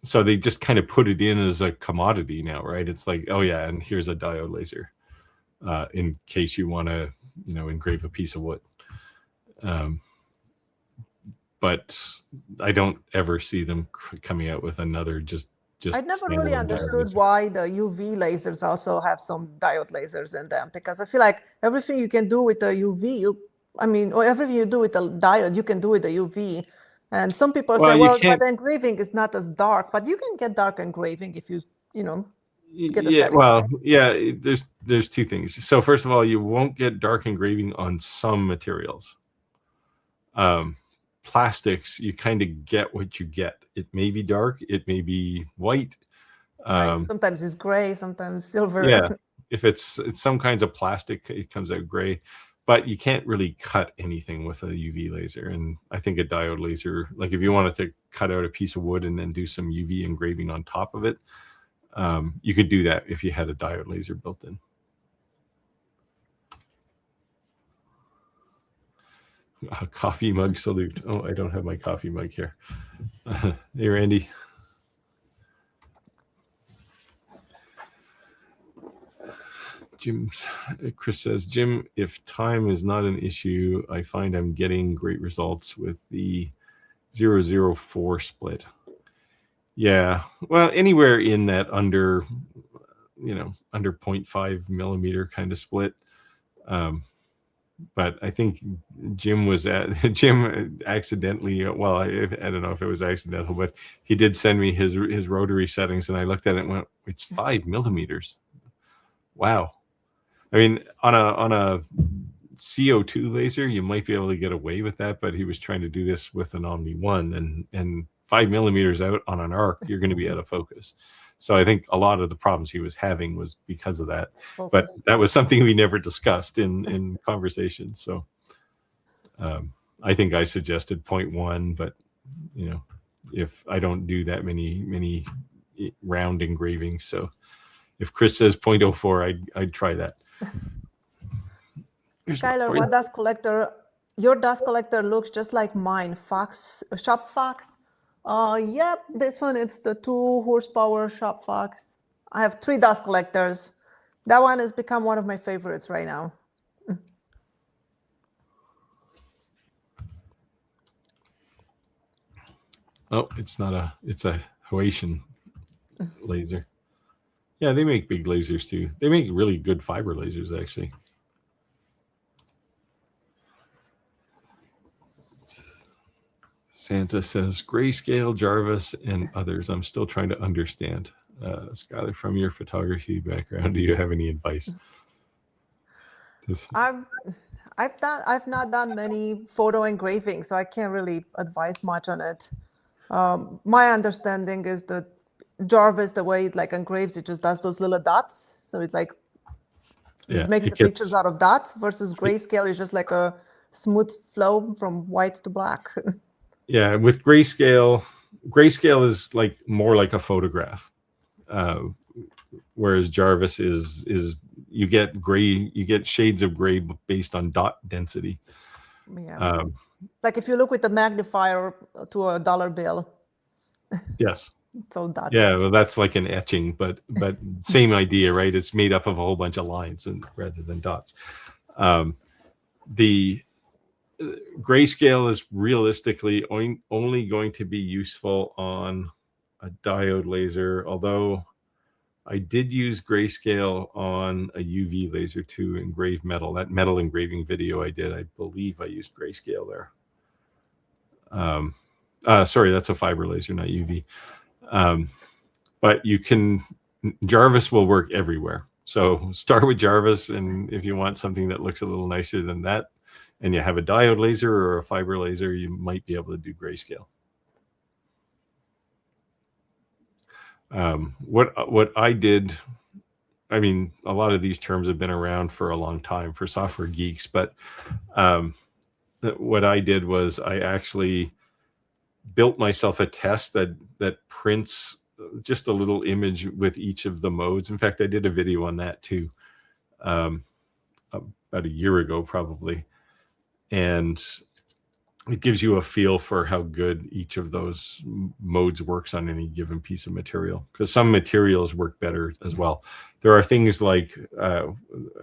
so they just kind of put it in as a commodity now, right? It's like, oh yeah, and here's a diode laser in case you want to, engrave a piece of wood. But I don't ever see them coming out with another just I never really standalone diode understood laser. why the UV lasers also have some diode lasers in them, because I feel like everything you can do with the UV, or everything you do with the diode, you can do with the UV. And some people Well, say, you well, can't. but the engraving is not as dark, but you can get dark engraving if you get the Yeah, settings well, right. yeah. There's two things. So first of all, you won't get dark engraving on some materials. Plastics, you kind of get what you get. It may be dark, it may be white. Right. Sometimes it's gray, sometimes silver. Yeah, if it's some kinds of plastic, it comes out gray. But you can't really cut anything with a UV laser. And I think a diode laser, like if you wanted to cut out a piece of wood and then do some UV engraving on top of it, you could do that if you had a diode laser built in. A coffee mug salute. Oh, I don't have my coffee mug here. Hey, Randy. Chris says, Jim, if time is not an issue, I find I'm getting great results with the 004 split. Yeah, well, anywhere in that under 0.5 millimeter kind of split. But I think Jim accidentally, well, I don't know if it was accidental, but he did send me his rotary settings, and I looked at it and went, it's 5 millimeters. Wow. I mean, on a CO2 laser, you might be able to get away with that, but he was trying to do this with an Omni 1, and 5 millimeters out on an arc, you're going to be out of focus. So I think a lot of the problems he was having was because of that. Focus. But that was something we never discussed in conversation. So I think I suggested 0.1, but if I don't do that many round engravings, so if Chris says 0.04, I'd try that. Skylar, what dust collector? Your dust collector looks just like mine. Shop Fox. Yep, this one, it's the 2 horsepower Shop Fox. I have 3 dust collectors. That one has become one of my favorites right now. Oh, it's a Haitian laser. Yeah, they make big lasers too. They make really good fiber lasers, actually. Santa says, Grayscale, Jarvis, and others. I'm still trying to understand. Skylar, from your photography background, do you have any advice? I've not done many photo engraving, so I can't really advise much on it. My understanding is that Jarvis, the way it engraves, it just does those little dots. So it's makes the pictures out of dots, versus Grayscale is just like a smooth flow from white to black. Yeah, with Grayscale is more like a photograph, whereas Jarvis is you get gray, you get shades of gray based on dot density. Yeah, like if you look with the magnifier to a dollar bill. Yes. So dots. Yeah, well, that's like an etching, but same idea, right? It's made up of a whole bunch of lines rather than dots. The Grayscale is realistically only going to be useful on a diode laser, although I did use Grayscale on a UV laser to engrave metal. That metal engraving video I did, I believe I used Grayscale there. Sorry, that's a fiber laser, not UV. But Jarvis will work everywhere. So start with Jarvis, and if you want something that looks a little nicer than that, and you have a diode laser or a fiber laser, you might be able to do Grayscale. What I did, I mean, a lot of these terms have been around for a long time for software geeks, but what I did was I actually built myself a test that prints just a little image with each of the modes. In fact, I did a video on that too, about a year ago, probably. And it gives you a feel for how good each of those modes works on any given piece of material, because some materials work better as well. There are things like, I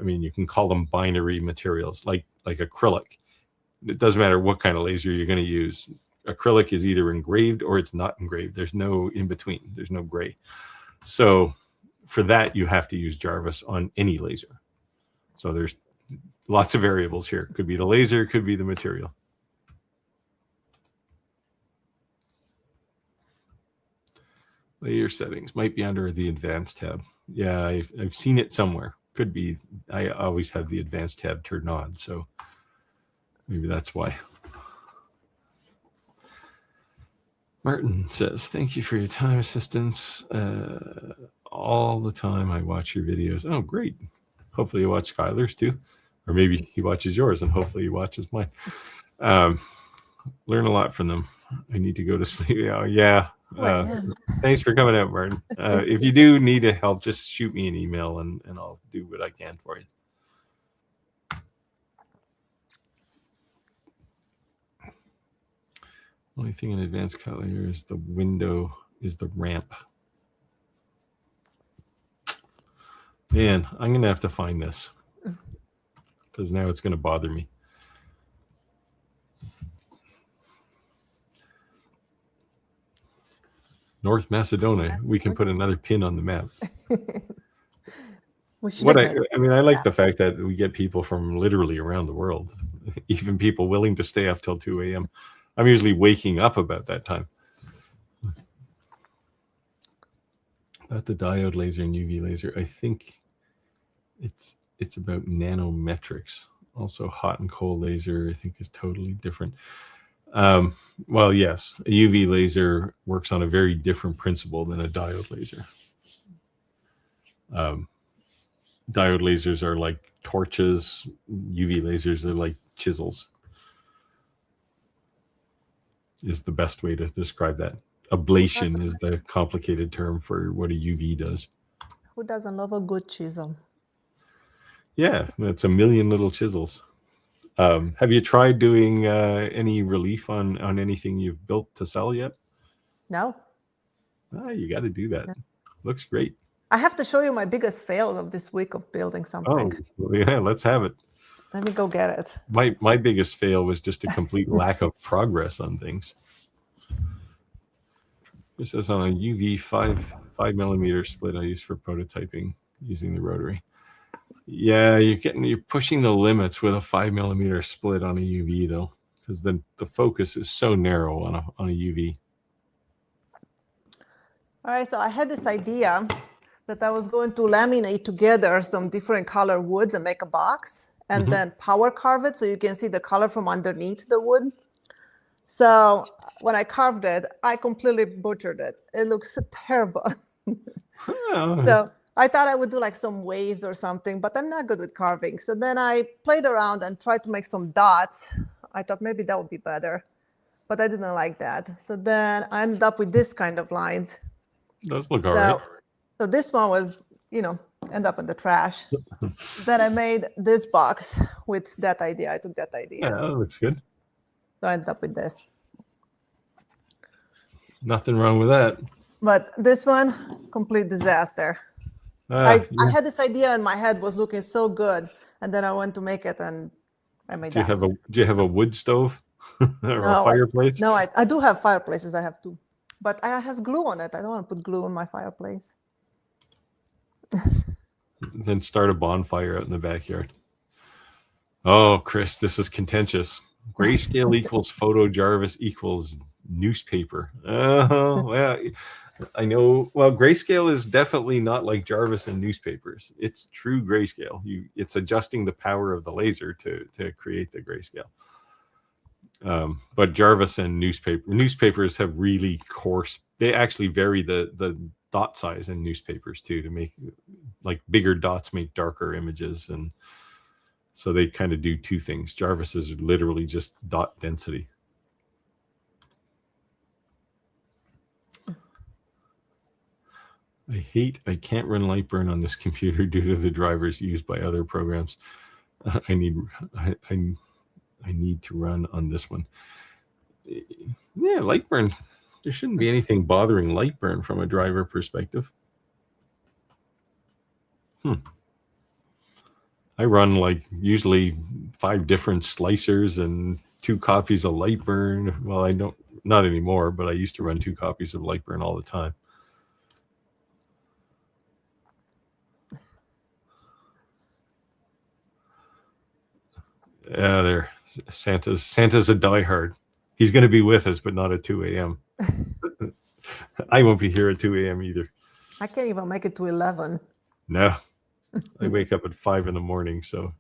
mean, you can call them binary materials, like acrylic. It doesn't matter what kind of laser you're going to use. Acrylic is either engraved or it's not engraved. There's no in between. There's no gray. So for that, you have to use Jarvis on any laser. So there's lots of variables here. Could be the laser, could be the material. Layer settings might be under the advanced tab. Yeah, I've seen it somewhere. Could be. I always have the advanced tab turned on, so maybe that's why. Martin says, thank you for your time assistance. All the time I watch your videos. Oh, great. Hopefully you watch Skylar's too. Or maybe he watches yours and hopefully he watches mine. Learn a lot from them. I need to go to sleep. Yeah. Thanks for coming out, Martin. If you do need help, just shoot me an email and I'll do what I can for you. Only thing in advanced cut layer is the window, is the ramp. Man, I'm going to have to find this because now it's going to bother me. North Macedonia. We can put another pin on the map. I mean, I like the fact that we get people from literally around the world, even people willing to stay up till 2 a.m. I'm usually waking up about that time. About the diode laser and UV laser, I think it's about nanometrics. Also, hot and cold laser, I think, is totally different. Well, yes, a UV laser works on a very different principle than a diode laser. Diode lasers are like torches. UV lasers are like chisels. Is the best way to describe that. Ablation is the complicated term for what a UV does. Who doesn't love a good chisel? Yeah, it's a million little chisels. Have you tried doing any relief on anything you've built to sell yet? No. You got to do that. No. Looks great. I have to show you my biggest fail of this week of building something. Oh, well, yeah, let's have it. Let me go get it. My biggest fail was just a complete lack of progress on things. This is on a UV 5mm split I use for prototyping using the rotary. Yeah, you're pushing the limits with a 5mm split on a UV though, because the focus is so narrow on a UV. All right, so I had this idea that I was going to laminate together some different color woods and make a box, and then power carve it so you can see the color from underneath the wood. So when I carved it, I completely butchered it. It looks terrible. So I thought I would do like some waves or something, but I'm not good with carving. So then I played around and tried to make some dots. I thought maybe that would be better, but I didn't like that. So then I ended up with this kind of lines. Those look all right. So this one was, end up in the trash. Then I made this box with that idea. I took that idea. Yeah, that looks good. So I ended up with this. Nothing wrong with that. But this one, complete disaster. I had this idea in my head, was looking so good, and then I went to make it, and I made that. Do you have a wood stove or a fireplace? I do have fireplaces. I have two, but it has glue on it. I don't want to put glue on my fireplace. Then start a bonfire out in the backyard. Oh, Chris, this is contentious. Grayscale equals photo Jarvis equals newspaper. Well, I know. Well, grayscale is definitely not like Jarvis and newspapers. It's true grayscale. It's adjusting the power of the laser to create the grayscale. But Jarvis and newspapers have really coarse. They actually vary the dot size in newspapers too, to make like bigger dots make darker images, and so they kind of do two things. Jarvis is literally just dot density. I can't run LightBurn on this computer due to the drivers used by other programs. I need to run on this one. Yeah, LightBurn. There shouldn't be anything bothering LightBurn from a driver perspective. I run like usually 5 different slicers and 2 copies of LightBurn. Well, I don't, not anymore, but I used to run 2 copies of LightBurn all the time. Yeah, there. Santa's a diehard. He's going to be with us, but not at 2 a.m. I won't be here at 2 a.m. either. I can't even make it to 11. No, I wake up at 5 in the morning, so.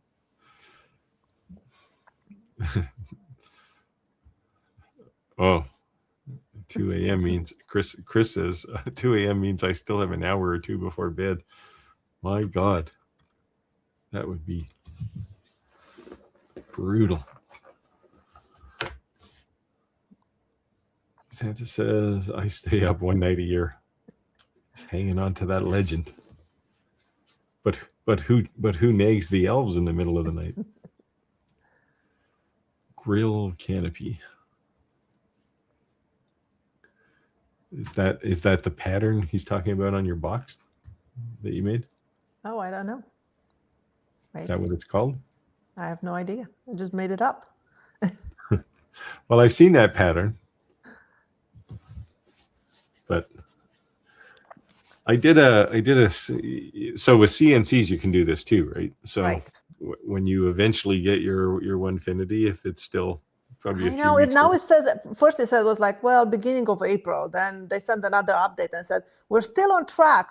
Oh, 2 a.m. means Chris says 2 a.m. means I still have an hour or 2 before bed. My God, that would be brutal. Santa says I stay up one night a year. He's hanging on to that legend. But who nags the elves in the middle of the night? Grill canopy. Is that the pattern he's talking about on your box that you made? Oh, I don't know. Maybe. Is that what it's called? I have no idea. I just made it up. Well, I've seen that pattern, but I did a so with CNCs you can do this too, right? So right. When you eventually get your Onefinity, if it's still probably a few weeks now old. it says, first it said it was like, well, beginning of April. Then they sent another update and said, we're still on track,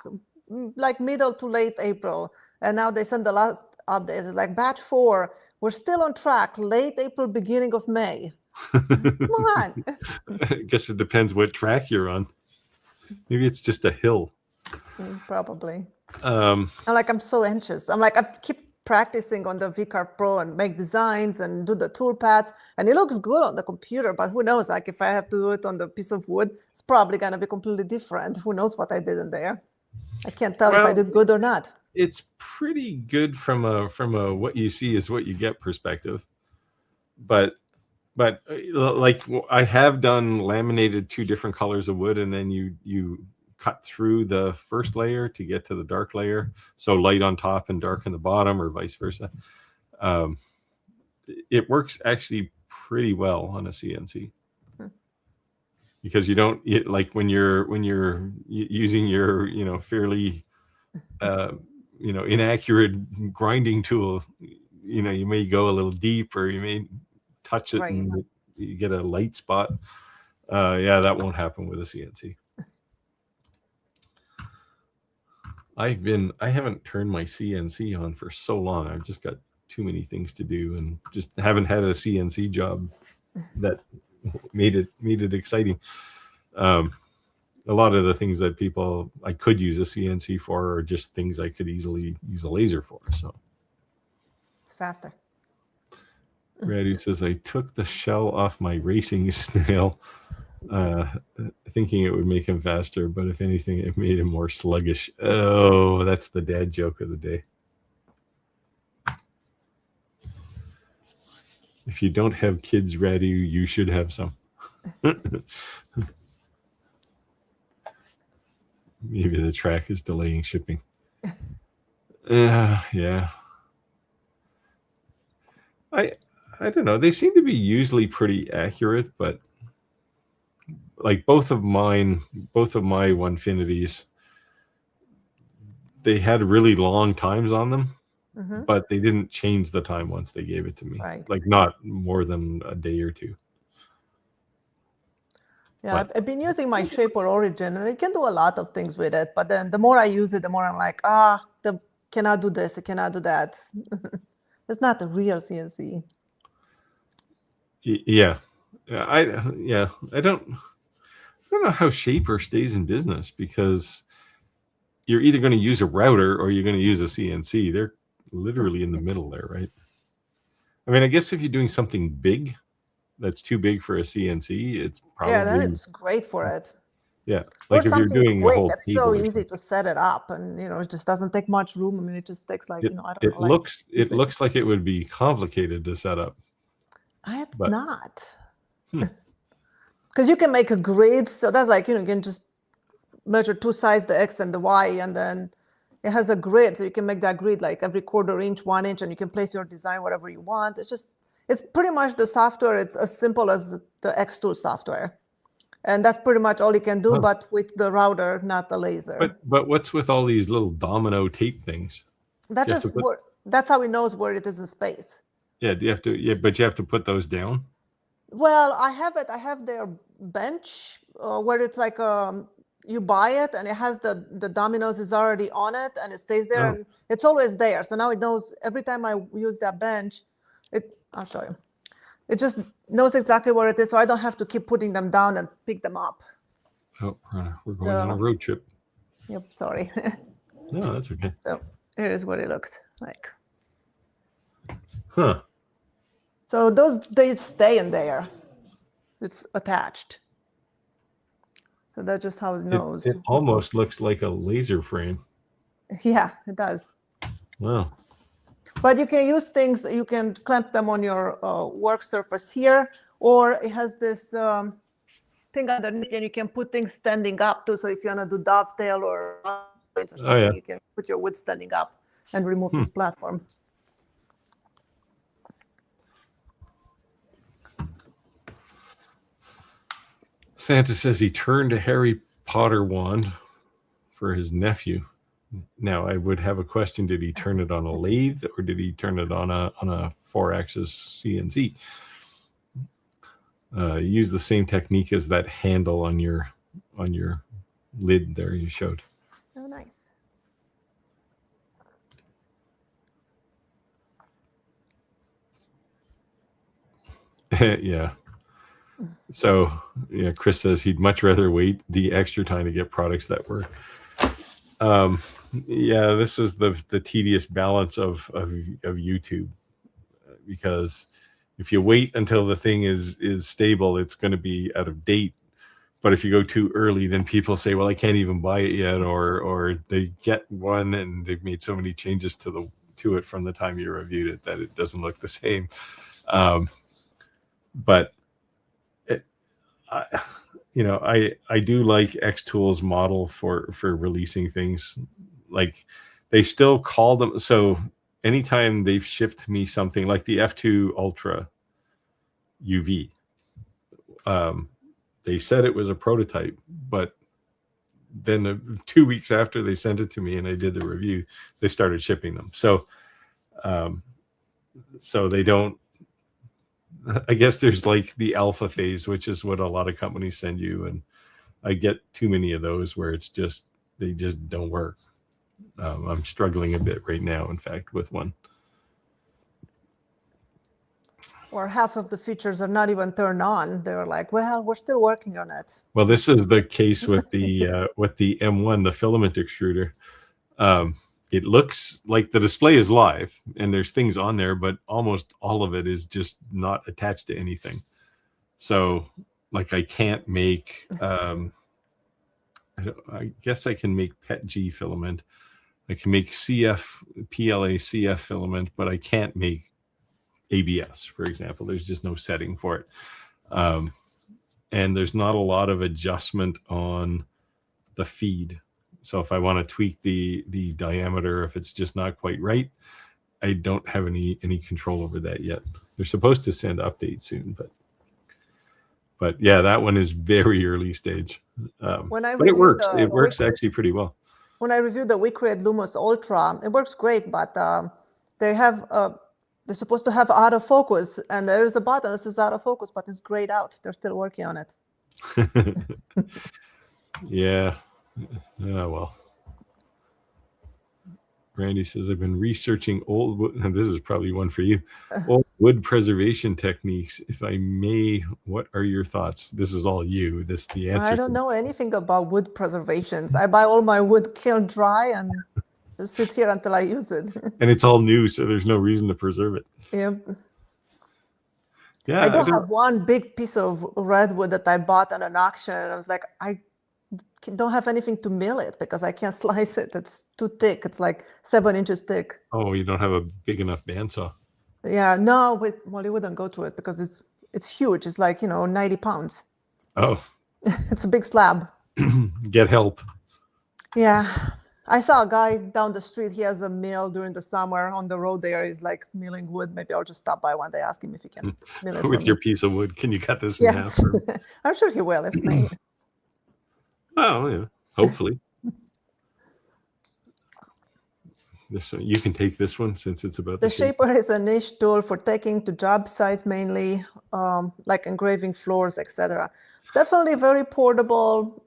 like middle to late April. And now they sent the last update. It's like batch 4, we're still on track, late April, beginning of May. Come on. I guess it depends what track you're on. Maybe it's just a hill. Probably. I'm so anxious. I keep practicing on the VCarve Pro and make designs and do the toolpaths, and it looks good on the computer, but who knows, like if I have to do it on the piece of wood, it's probably going to be completely different. Who knows what I did in there? I can't tell if I did good or not. It's pretty good from a what you see is what you get perspective, but like I have done laminated 2 different colors of wood, and then you cut through the first layer to get to the dark layer, so light on top and dark on the bottom, or vice versa. It works actually pretty well on a CNC because you don't like when you're using your fairly inaccurate grinding tool, you may go a little deep, or you may touch it and you get a light spot. Yeah, that won't happen with a CNC. I haven't turned my CNC on for so long. I've just got too many things to do and just haven't had a CNC job that made it exciting. A lot of the things that I could use a CNC for are just things I could easily use a laser for. So it's faster. Radu says, I took the shell off my racing snail, thinking it would make him faster, but if anything, it made him more sluggish. Oh, that's the dad joke of the day. If you don't have kids, Radu, you should have some. Maybe the track is delaying shipping. Yeah. I don't know. They seem to be usually pretty accurate, but like both of my Onefinities, they had really long times on them, but they didn't change the time once they gave it to me. Right. Like not more than a day or 2. Yeah, I've been using my Shaper Origin, and I can do a lot of things with it. But then the more I use it, the more I'm like, cannot do this, I cannot do that. It's not a real CNC. Yeah, I don't know how Shaper stays in business, because you're either going to use a router or you're going to use a CNC. They're literally in the middle there, right? I mean, I guess if you're doing something big that's too big for a CNC, it's probably then it's great for it. Yeah, like or if you're doing quick, a whole it's so easy to set it up, and it just doesn't take much room. I mean, it just takes like I don't know. It looks like it would be complicated to set up. It's not. because you can make a grid. So that's like, you can just measure two sides, the X and the Y, and then it has a grid. So you can make that grid like every 1/4 inch, 1 inch, and you can place your design wherever you want. It's pretty much the software. It's as simple as the X2 software. And that's pretty much all you can do, but with the router, not the laser. But what's with all these little domino tape things? That's how it knows where it is in space. Yeah, do you have to? Yeah, but you have to put those down. Well, I have their bench where it's like you buy it and it has the dominoes is already on it and it stays there and it's always there. So now it knows every time I use that bench, I'll show you. It just knows exactly where it is, so I don't have to keep putting them down and pick them up. Oh, we're going on a road trip. Yep, sorry. No, that's okay. So here is what it looks like. Huh. So they stay in there. It's attached. So that's just how it knows. It almost looks like a laser frame. Yeah, it does. Wow. But you can use things, you can clamp them on your work surface here, or it has this thing underneath and you can put things standing up too. So if you want to do dovetail or something, you can put your wood standing up and remove this platform. Santa says he turned a Harry Potter wand for his nephew. Now, I would have a question. Did he turn it on a lathe or did he turn it on a 4-axis CNC? Use the same technique as that handle on your lid there you showed. Oh, nice. Yeah. So, yeah, Chris says he'd much rather wait the extra time to get products that were yeah, this is the tedious balance of YouTube, because if you wait until the thing is stable, it's going to be out of date. But if you go too early, then people say, well, I can't even buy it yet, or they get one and they've made so many changes to it from the time you reviewed it that it doesn't look the same. But I do like Xtool's model for releasing things. Like, they still call them, so anytime they've shipped me something like the F2 Ultra UV, they said it was a prototype, but then 2 weeks after they sent it to me and I did the review, they started shipping them. So so they don't, I guess there's like the alpha phase, which is what a lot of companies send you, and I get too many of those where they just don't work. I'm struggling a bit right now, in fact, with one. Or half of the features are not even turned on. They're like, well, we're still working on it. Well, this is the case with the with the M1, the filament extruder. It looks like the display is live and there's things on there, but almost all of it is just not attached to anything. So, like, I can't make, I guess I can make PETG filament. I can make PLA CF filament, but I can't make ABS, for example. There's just no setting for it. And there's not a lot of adjustment on the feed. So if I want to tweak the diameter, if it's just not quite right, I don't have any control over that yet. They're supposed to send updates soon, but yeah, that one is very early stage. But it works. It works actually pretty well. When I reviewed the WeCreate Lumos Ultra, it works great, but they're supposed to have autofocus, and there is a button that says autofocus, but it's grayed out. They're still working on it. Yeah. Oh, well. Randy says, I've been researching old wood, and this is probably one for you, old wood preservation techniques. If I may, what are your thoughts? This is all you. The answer. I don't know anything about wood preservations. I buy all my wood kiln dry and just sits here until I use it. And it's all new, so there's no reason to preserve it. Yep. Yeah. I don't have one big piece of redwood that I bought at an auction, and I was like, I don't have anything to mill it because I can't slice it. It's too thick. It's like 7 inches thick. Oh, you don't have a big enough bandsaw. Yeah, no, well, it wouldn't go through it because it's huge. It's like, 90 pounds. Oh. It's a big slab. Get help. Yeah. I saw a guy down the street. He has a mill during the summer on the road there. He's like milling wood. Maybe I'll just stop by one day, ask him if he can mill it for With me. your piece of wood. Can you cut this in half? Yes. I'm sure he will. It's Maine. Oh, yeah. Hopefully. This one, you can take this one since it's about the shaper is a niche tool for taking to job sites mainly, like engraving floors, etc. Definitely very portable,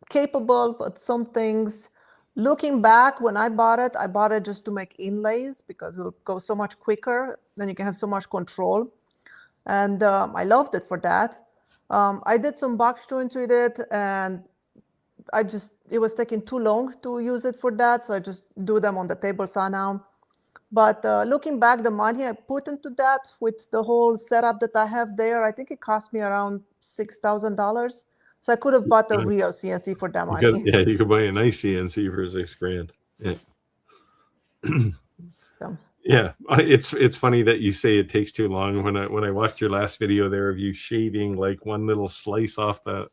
capable, but some things. Looking back, when I bought it just to make inlays because it will go so much quicker. Then you can have so much control, and I loved it for that. I did some box joints with it, and it was taking too long to use it for that, so I just do them on the table saw now. But looking back, the money I put into that with the whole setup that I have there, I think it cost me around $6,000. So I could have bought a real CNC for that money. Yeah, you could buy a nice CNC for $6,000. Yeah. So. Yeah, it's funny that you say it takes too long. When I watched your last video there of you shaving like one little slice off the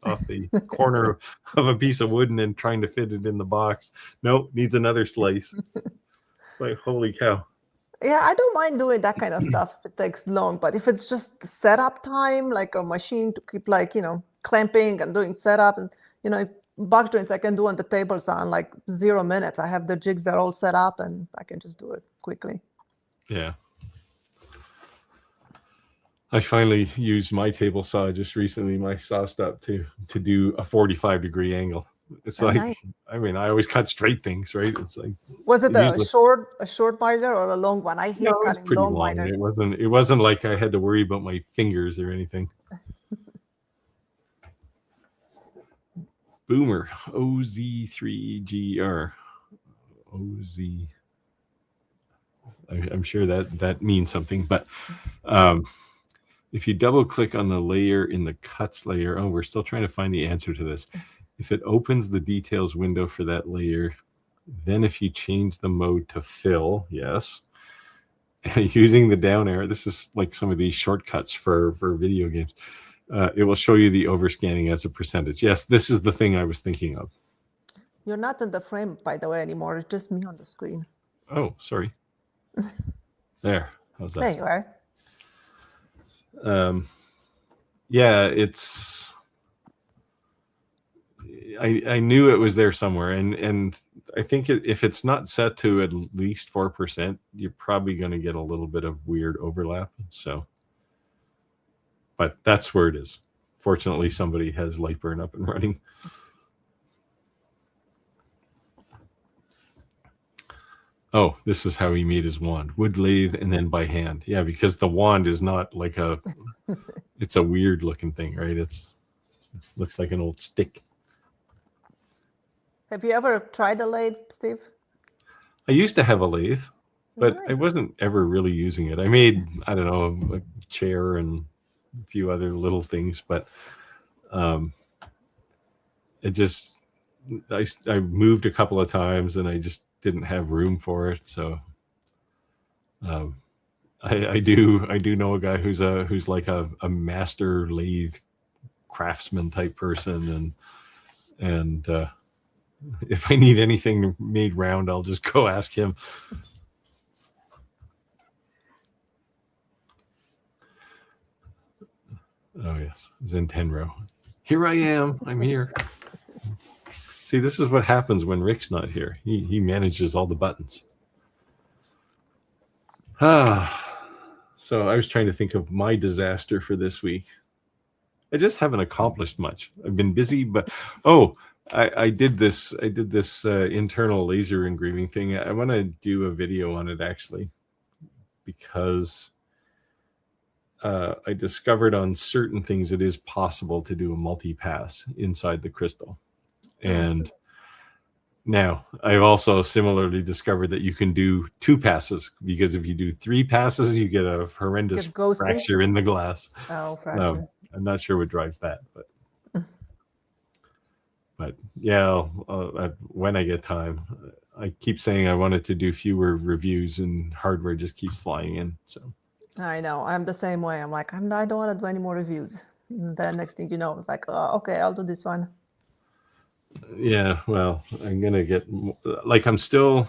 corner of a piece of wood and then trying to fit it in the box. Nope, needs another slice. It's like, holy cow. Yeah, I don't mind doing that kind of stuff if it takes long, but if it's just the setup time, like a machine to keep like, clamping and doing setup, and box joints I can do on the table saw in like 0 minutes. I have the jigs that are all set up and I can just do it quickly. Yeah. I finally used my table saw just recently, my saw stop to do a 45-degree angle. It's like, nice. I mean, I always cut straight things, right? It's like, was it a short miter or a long one? I hate cutting long miters. It wasn't like I had to worry about my fingers or anything. Boomer, OZ3GR. OZ. I'm sure that means something, but if you double click on the layer in the cuts layer, we're still trying to find the answer to this. If it opens the details window for that layer, then if you change the mode to fill, yes, using the down arrow, this is like some of these shortcuts for video games. It will show you the overscanning as a percentage. Yes, this is the thing I was thinking of. You're not in the frame, by the way, anymore. It's just me on the screen. Oh, sorry. There. How's that? There you are. Yeah, it's... I knew it was there somewhere, and I think if it's not set to at least 4%, you're probably going to get a little bit of weird overlap. So, but that's where it is. Fortunately, somebody has LightBurn up and running. Oh, this is how he made his wand. Wood lathe and then by hand. Yeah, because the wand is not like it's a weird looking thing, right? It looks like an old stick. Have you ever tried a lathe, Steve? I used to have a lathe, but I wasn't ever really using it. I made, I don't know, a chair and a few other little things, but it just, I moved a couple of times and I just didn't have room for it. So I do know a guy who's like a master lathe craftsman type person, and if I need anything made round, I'll just go ask him. Oh yes, Zentenro. Here I am. I'm here. See, this is what happens when Rick's not here. He manages all the buttons. So I was trying to think of my disaster for this week. I just haven't accomplished much. I've been busy, but I did this internal laser engraving thing. I want to do a video on it actually, because I discovered on certain things it is possible to do a multi-pass inside the crystal. And now I've also similarly discovered that you can do 2 passes, because if you do 3 passes, you get a horrendous fracture in the glass. Oh, fracture. I'm not sure what drives that, but yeah, when I get time. I keep saying I wanted to do fewer reviews, and hardware just keeps flying in. So I know, I'm the same way. I'm like, I don't want to do any more reviews. And then next thing you know, it's like, oh, okay, I'll do this one. Yeah, well, I'm gonna get like I'm still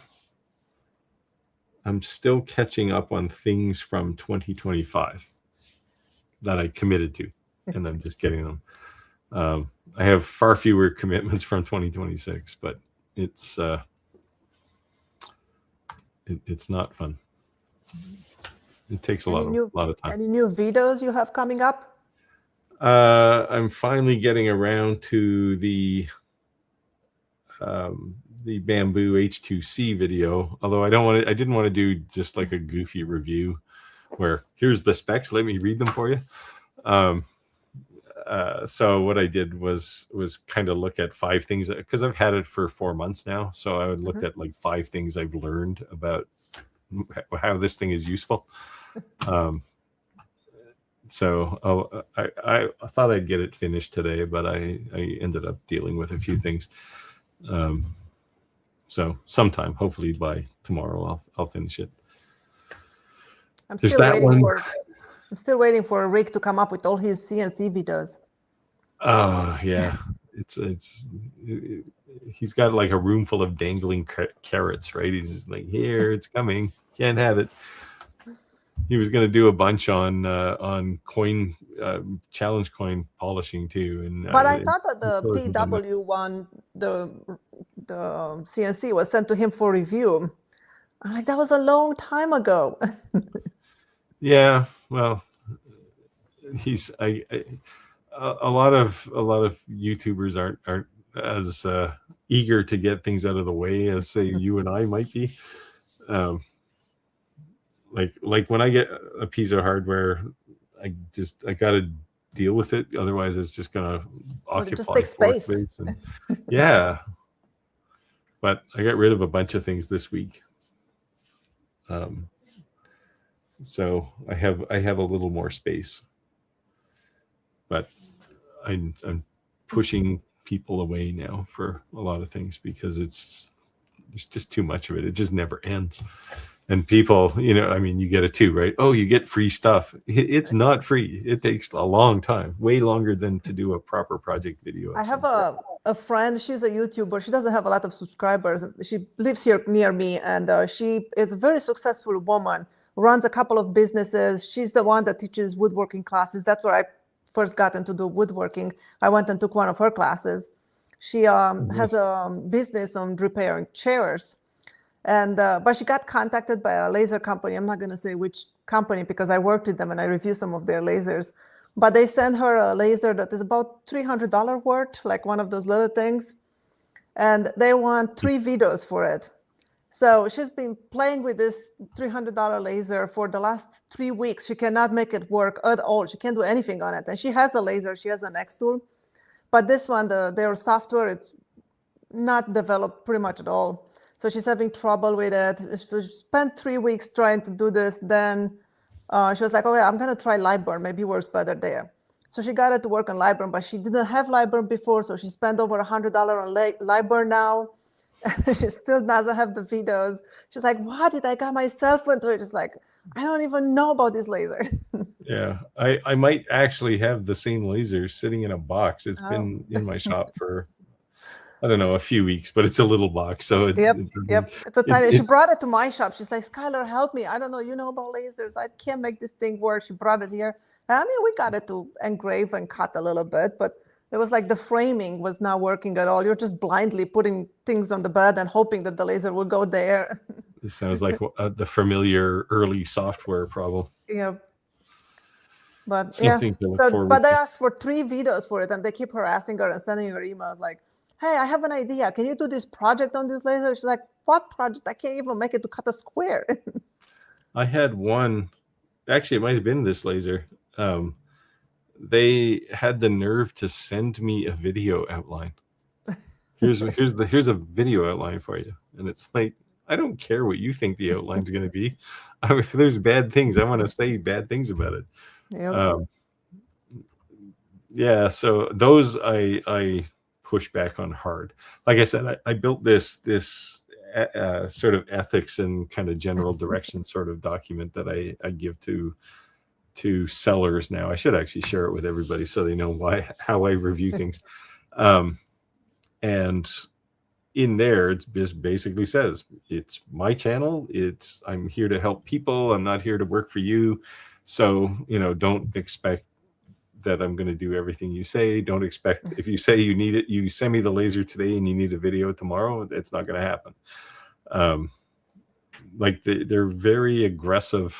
catching up on things from 2025 that I committed to, and I'm just getting them. I have far fewer commitments from 2026, but it's it's not fun. It takes a lot of time. Any new videos you have coming up? I'm finally getting around to the bamboo H2C video, although I didn't want to do just like a goofy review where here's the specs, let me read them for you. So what I did was kind of look at 5 things, because I've had it for 4 months now. So I would look at like 5 things I've learned about how this thing is useful. So I thought I'd get it finished today, but I ended up dealing with a few things. So sometime, hopefully by tomorrow, I'll finish it. I'm still waiting for Rick to come up with all his CNC videos. Oh yeah, he's got like a room full of dangling carrots, right? He's just like, here, it's coming, can't have it. He was going to do a bunch on coin challenge coin polishing too, but I thought that the PW one, the CNC was sent to him for review. I'm like, that was a long time ago. Yeah, well, he's a lot of YouTubers aren't as eager to get things out of the way as say you and I might be. Like when I get a piece of hardware, I got to deal with it. Otherwise, it's just gonna occupy space. And, yeah, but I got rid of a bunch of things this week. So I have a little more space, but I'm pushing people away now for a lot of things because there's just too much of it. It just never ends. And people, I mean, you get it too, right? Oh, you get free stuff. It's not free. It takes a long time, way longer than to do a proper project video. I have a friend. She's a YouTuber. She doesn't have a lot of subscribers. She lives here near me, and she is a very successful woman, runs a couple of businesses. She's the one that teaches woodworking classes. That's where I first got into the woodworking. I went and took one of her classes. She has a business on repairing chairs. And but she got contacted by a laser company. I'm not going to say which company because I worked with them and I reviewed some of their lasers. But they sent her a laser that is about $300 worth, like one of those little things. And they want 3 videos for it. So she's been playing with this $300 laser for the last 3 weeks. She cannot make it work at all. She can't do anything on it. And she has a laser. She has an X tool. But this one, their software, it's not developed pretty much at all. So she's having trouble with it. So she spent 3 weeks trying to do this. Then she was like, okay, I'm going to try LightBurn. Maybe it works better there. So she got it to work on LightBurn, but she didn't have LightBurn before. So she spent over $100 on LightBurn now. She still doesn't have the videos. She's like, what did I get myself into? It's just like, I don't even know about this laser. Yeah, I might actually have the same laser sitting in a box. It's been in my shop for, I don't know, a few weeks, but it's a little box. So yep. It's a tiny. She brought it to my shop. She's like, Skylar, help me. I don't know. You know about lasers. I can't make this thing work. She brought it here. And I mean, we got it to engrave and cut a little bit, but it was like the framing was not working at all. You're just blindly putting things on the bed and hoping that the laser will go there. This sounds like the familiar early software problem. Yeah. But something to look forward but they asked for 3 videos for it, and they keep harassing her and sending her emails like, hey, I have an idea. Can you do this project on this laser? She's like, what project? I can't even make it to cut a square. I had one, actually, it might have been this laser. They had the nerve to send me a video outline. Here's a video outline for you. And it's like, I don't care what you think the outline's going to be. I mean, if there's bad things, I want to say bad things about it. Yep. Yeah, so those I push back on hard. Like I said, I built this sort of ethics and kind of general direction sort of document that I give to to sellers now. I should actually share it with everybody so they know how I review things. And in there, it just basically says, it's my channel. I'm here to help people. I'm not here to work for you. So, don't expect that I'm going to do everything you say. Don't expect, if you say you need it, you send me the laser today and you need a video tomorrow, it's not going to happen. Like they're very aggressive.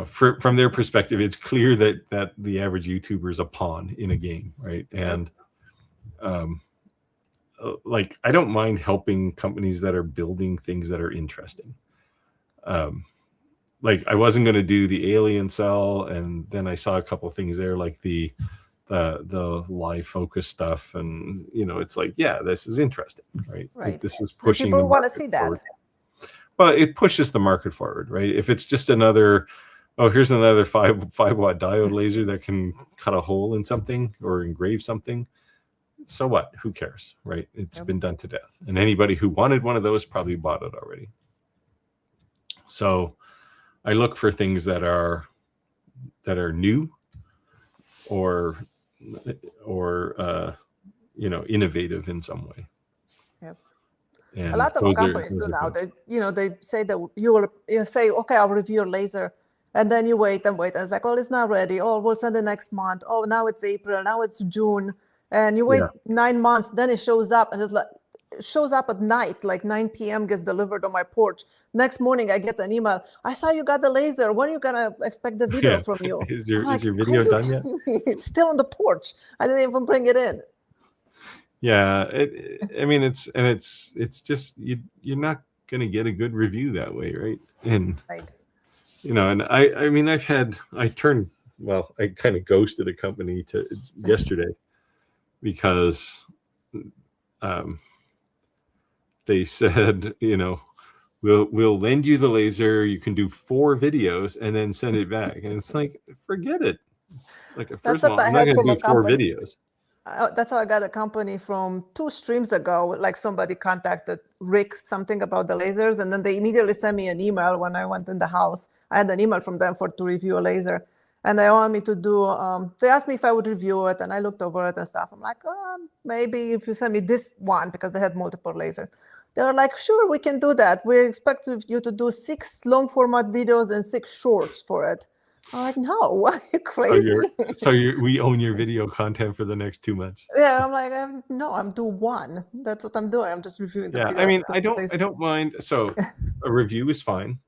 From their perspective, it's clear that the average YouTuber is a pawn in a game, right? And like, I don't mind helping companies that are building things that are interesting. Like, I wasn't going to do the alien cell, and then I saw a couple of things there, like the live focus stuff, and it's like, yeah, this is interesting, right? Like, this is pushing. People want to see that. Forward. But it pushes the market forward, right? If it's just another, here's another 5-watt diode laser that can cut a hole in something or engrave something, so what? Who cares, right? It's been done to death. And anybody who wanted one of those probably bought it already. So I look for things that are new or innovative in some way. And a lot of companies do now. They say that you say, okay, I'll review your laser, and then you wait and wait. And it's like, oh, it's not ready. Oh, we'll send it next month. Oh, now it's April. Now it's June, and you wait 9 months. Then it shows up, and it's like, it shows up at night, like 9 p.m. gets delivered on my porch. Next morning, I get an email. I saw you got the laser. When are you gonna expect the video from you? Is your video done yet? It's still on the porch. I didn't even bring it in. Yeah, it's just you're not gonna get a good review that way, right? And and I kind of ghosted a company yesterday because they said, we'll lend you the laser. You can do 4 videos and then send it back. And it's like, forget it. Like, first of all, I'm not going to do 4 videos. That's how I got a company from 2 streams ago. Like, somebody contacted Rick something about the lasers, and then they immediately sent me an email when I went in the house. I had an email from them to review a laser, and they wanted me to do. They asked me if I would review it, and I looked over it and stuff. I'm like, maybe if you send me this one, because they had multiple lasers. They were like, sure, we can do that. We expect you to do 6 long format videos and 6 shorts for it. I'm like, no, are you crazy? So we own your video content for the next 2 months. Yeah, I'm like, no, I'm doing 1. That's what I'm doing. I'm just reviewing the video. I mean, I don't mind. So a review is fine,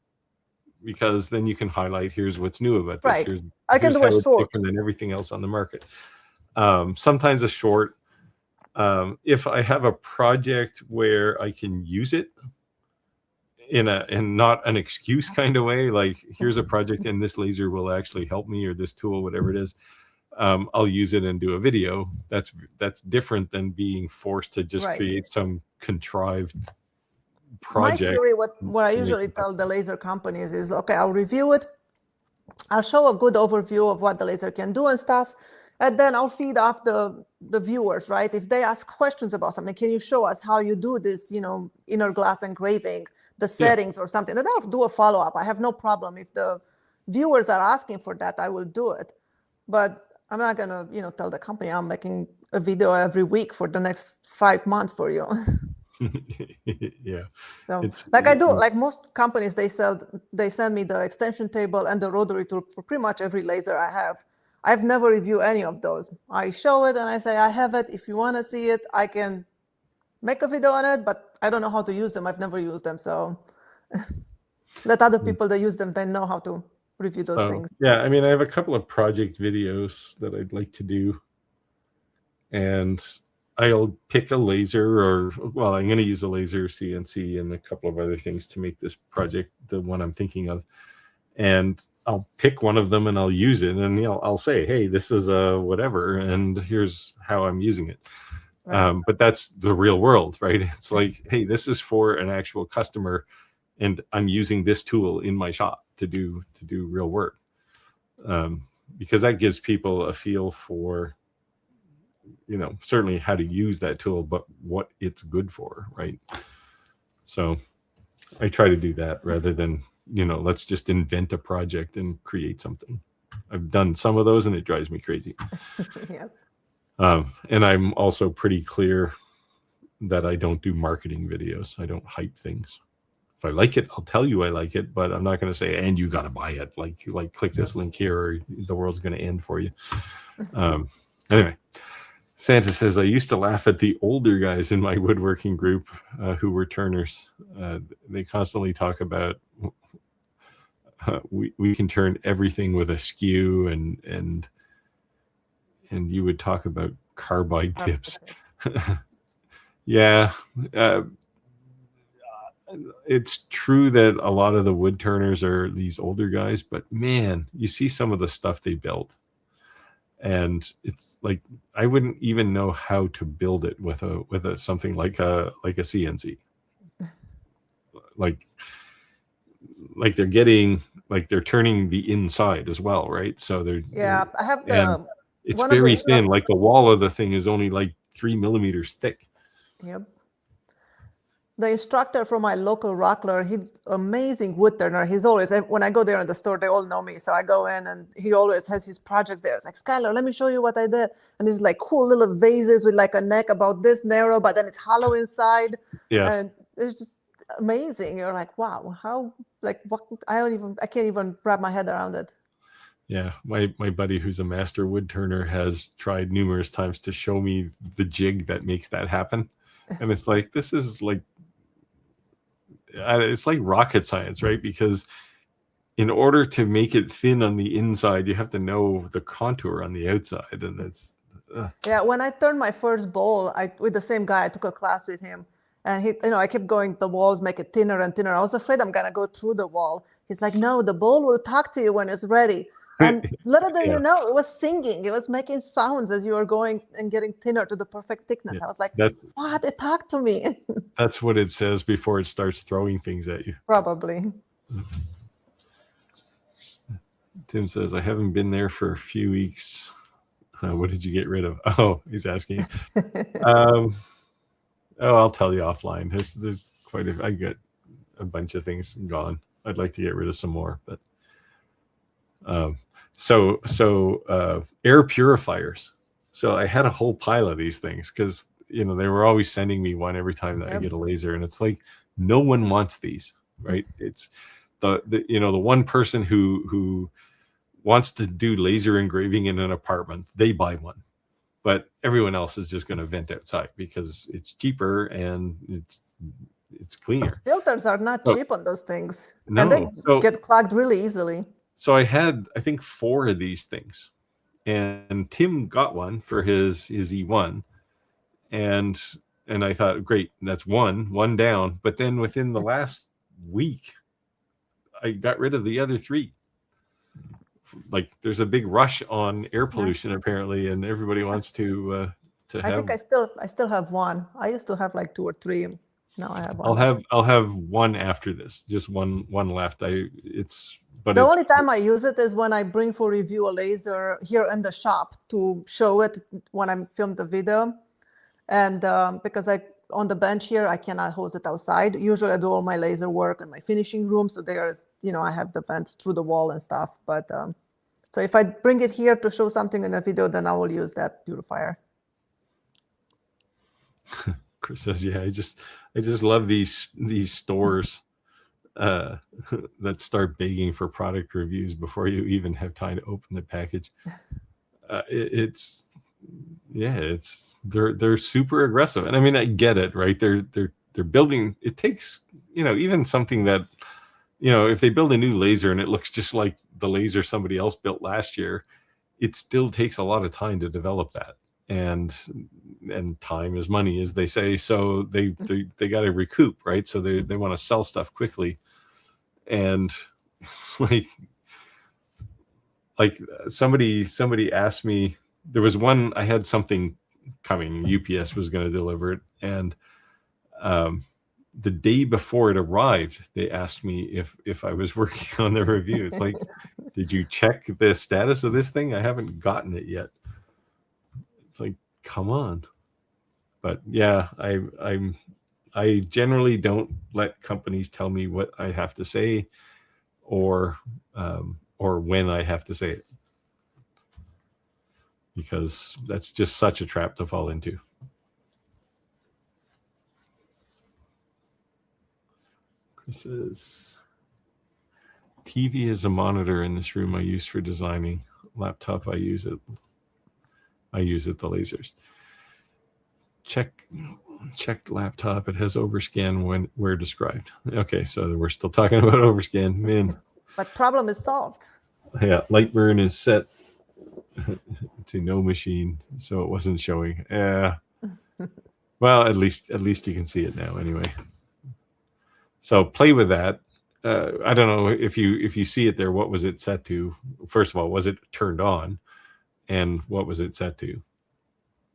because then you can highlight, here's what's new about this. Right. I can do a short. Different than everything else on the market. Sometimes a short. If I have a project where I can use it in not an excuse kind of way, like, here's a project and this laser will actually help me, or this tool, whatever it is, I'll use it and do a video. That's different than being forced to just create some contrived project. My theory, what I usually tell the laser companies is, okay, I'll review it. I'll show a good overview of what the laser can do and stuff. And then I'll feed off the viewers, right? If they ask questions about something, can you show us how you do this, inner glass engraving, the settings or something? Then I'll do a follow-up. I have no problem. If the viewers are asking for that, I will do it. But I'm not going to, tell the company I'm making a video every week for the next 5 months for you. Yeah. So, like I do, like most companies, they send me the extension table and the rotary tool for pretty much every laser I have. I've never reviewed any of those. I show it and I say, I have it. If you want to see it, I can make a video on it, but I don't know how to use them. I've never used them. So let other people that use them, they know how to review those things. Yeah, I mean, I have a couple of project videos that I'd like to do. And I'll pick a laser, I'm going to use a laser, CNC, and a couple of other things to make this project the one I'm thinking of. And I'll pick one of them and I'll use it, and I'll say, hey, this is a whatever, and here's how I'm using it. Right. But that's the real world, right? It's like, hey, this is for an actual customer, and I'm using this tool in my shop to do real work, because that gives people a feel for, certainly how to use that tool, but what it's good for, right? So I try to do that rather than let's just invent a project and create something. I've done some of those and it drives me crazy. Yeah. And I'm also pretty clear that I don't do marketing videos. I don't hype things. If I like it, I'll tell you I like it, but I'm not going to say, and you got to buy it. Like click this link here or the world's going to end for you. Anyway, Santa says, I used to laugh at the older guys in my woodworking group who were turners. They constantly talk about we can turn everything with a skew, and you would talk about carbide tips. Yeah. It's true that a lot of the wood turners are these older guys, but man, you see some of the stuff they built. And it's like I wouldn't even know how to build it with a something like a CNC. Like they're turning the inside as well, right? So I have it's very thin. Like the wall of the thing is only like 3 millimeters thick. Yep. The instructor from my local Rockler, he's amazing wood turner. He's always, when I go there in the store, they all know me. So I go in and he always has his projects there. It's like, Skylar, let me show you what I did. And it's like cool little vases with like a neck about this narrow, but then it's hollow inside. Yes. And it's just amazing. You're like, wow, how, like, what? I can't even wrap my head around it. Yeah, my buddy who's a master wood turner has tried numerous times to show me the jig that makes that happen. And it's like, this is like, it's like rocket science, right? Because in order to make it thin on the inside, you have to know the contour on the outside. And it's... Yeah, when I turned my first bowl, with the same guy, I took a class with him. And I kept going, the walls make it thinner and thinner. I was afraid I'm going to go through the wall. He's like, no, the bowl will talk to you when it's ready. And little do you know, it was singing. It was making sounds as you were going and getting thinner to the perfect thickness. Yeah, I was like, what? It talked to me. That's what it says before it starts throwing things at you. Probably. Tim says, I haven't been there for a few weeks. What did you get rid of? Oh, he's asking. I'll tell you offline. There's quite I got a bunch of things gone. I'd like to get rid of some more, but air purifiers. So I had a whole pile of these things because they were always sending me one every time that I get a laser, and it's like no one wants these, right? It's the one person who wants to do laser engraving in an apartment, they buy one, but everyone else is just going to vent outside because it's cheaper and it's cleaner. Filters are not cheap on those things. No, and they get clogged really easily. So I had, I think, 4 of these things, and Tim got one for his E1, and I thought, great, that's one down. But then within the last week, I got rid of the other 3. Like there's a big rush on air pollution apparently, and everybody wants to have. I think I still have one. I used to have like 2 or 3. Now I have one. I'll have one after this. Just one left. The only time I use it is when I bring for review a laser here in the shop to show it when I film the video. And because on the bench here, I cannot hose it outside. Usually I do all my laser work in my finishing room. So there's, I have the vents through the wall and stuff. But so if I bring it here to show something in the video, then I will use that purifier. Chris says, yeah, I just love these stores that start begging for product reviews before you even have time to open the package. They're super aggressive, and I mean, I get it, right? They're building. It takes even something that if they build a new laser and it looks just like the laser somebody else built last year, it still takes a lot of time to develop that, and time is money, as they say. So they got to recoup, right? So they want to sell stuff quickly. And it's like somebody asked me, there was one, I had something coming, UPS was going to deliver it, and the day before it arrived, they asked me if I was working on the review. It's like, did you check the status of this thing? I haven't gotten it yet. It's like, come on. But yeah, I generally don't let companies tell me what I have to say. or when I have to say it, because that's just such a trap to fall into. Chris says, TV is a monitor in this room I use for designing. Laptop, I use it the lasers. Checked laptop, it has overscan where described. Okay, so we're still talking about overscan. Man. But problem is solved. Yeah, LightBurn is set to no machine, so it wasn't showing. Yeah. Well, at least you can see it now anyway. So play with that. I don't know if you see it there. What was it set to? First of all, was it turned on, and what was it set to?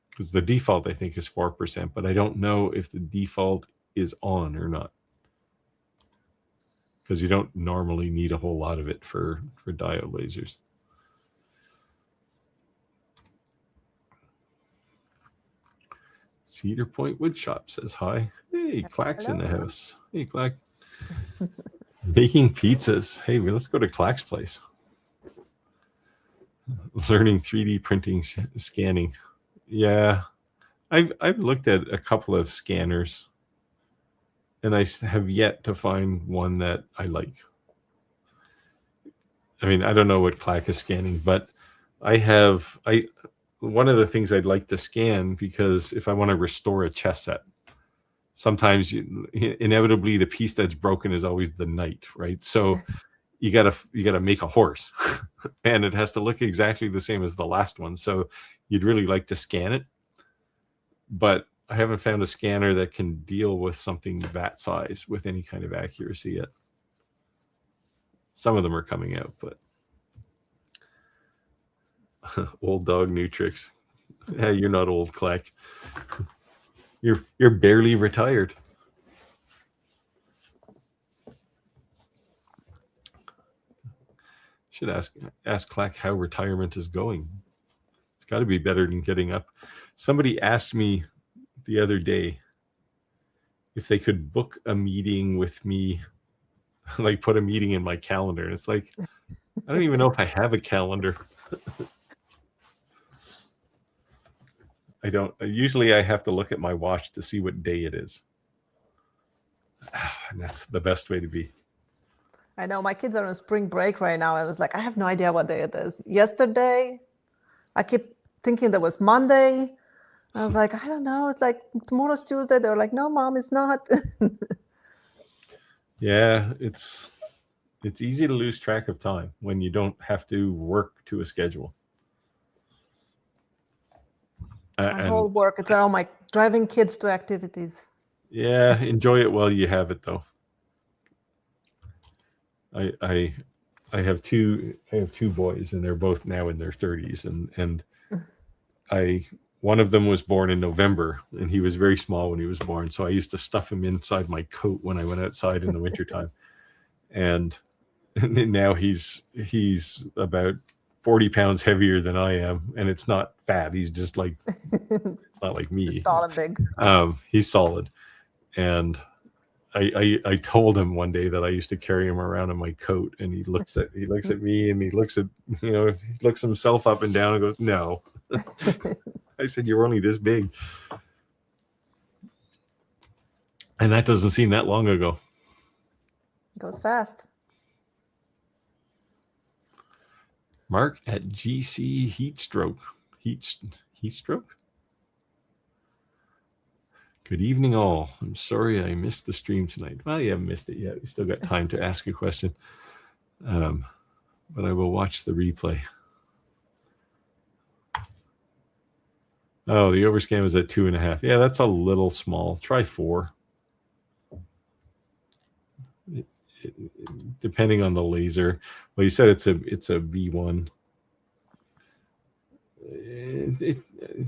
Because the default I think is 4%, but I don't know if the default is on or not. Because you don't normally need a whole lot of it for diode lasers. Cedar Point Woodshop says hi. Hey, Clack's in the house. Hey, Clack. Making pizzas. Hey, let's go to Clack's place. Learning 3D printing, scanning. Yeah, I've looked at a couple of scanners, and I have yet to find one that I like. I mean, I don't know what Clack is scanning, but one of the things I'd like to scan, because if I want to restore a chess set, sometimes inevitably the piece that's broken is always the knight, right? So you gotta make a horse, and it has to look exactly the same as the last one. So you'd really like to scan it, but I haven't found a scanner that can deal with something that size with any kind of accuracy yet. Some of them are coming out, but old dog, new tricks. Yeah, you're not old, Clack. You're barely retired. Should ask Clack how retirement is going. It's got to be better than getting up. Somebody asked me the other day if they could book a meeting with me, like put a meeting in my calendar. And it's like, I don't even know if I have a calendar. I don't. Usually I have to look at my watch to see what day it is. And that's the best way to be. I know my kids are on spring break right now, and it's like, I have no idea what day it is. Yesterday, I keep thinking that was Monday. I was like, I don't know. It's like, tomorrow's Tuesday. They're like, no, Mom, it's not. Yeah, it's easy to lose track of time when you don't have to work to a schedule. My whole work, it's all my driving kids to activities. Yeah, enjoy it while you have it, though. I have two boys, and they're both now in their 30s, and one of them was born in November, and he was very small when he was born, so I used to stuff him inside my coat when I went outside in the wintertime. And now he's about 40 pounds heavier than I am, and it's not fat. He's just like, it's not like me. Just tall and big. He's solid. And I told him one day that I used to carry him around in my coat, and he looks at me, and he looks himself up and down and goes, no. I said, you're only this big. And that doesn't seem that long ago. It goes fast. Mark at GC Heatstroke. Heatstroke? Good evening, all. I'm sorry I missed the stream tonight. Well, you haven't missed it yet. We still got time to ask a question. But I will watch the replay. Oh, the overscan was at 2.5. Yeah, that's a little small. Try 4. Depending on the laser. Well, you said it's a V1.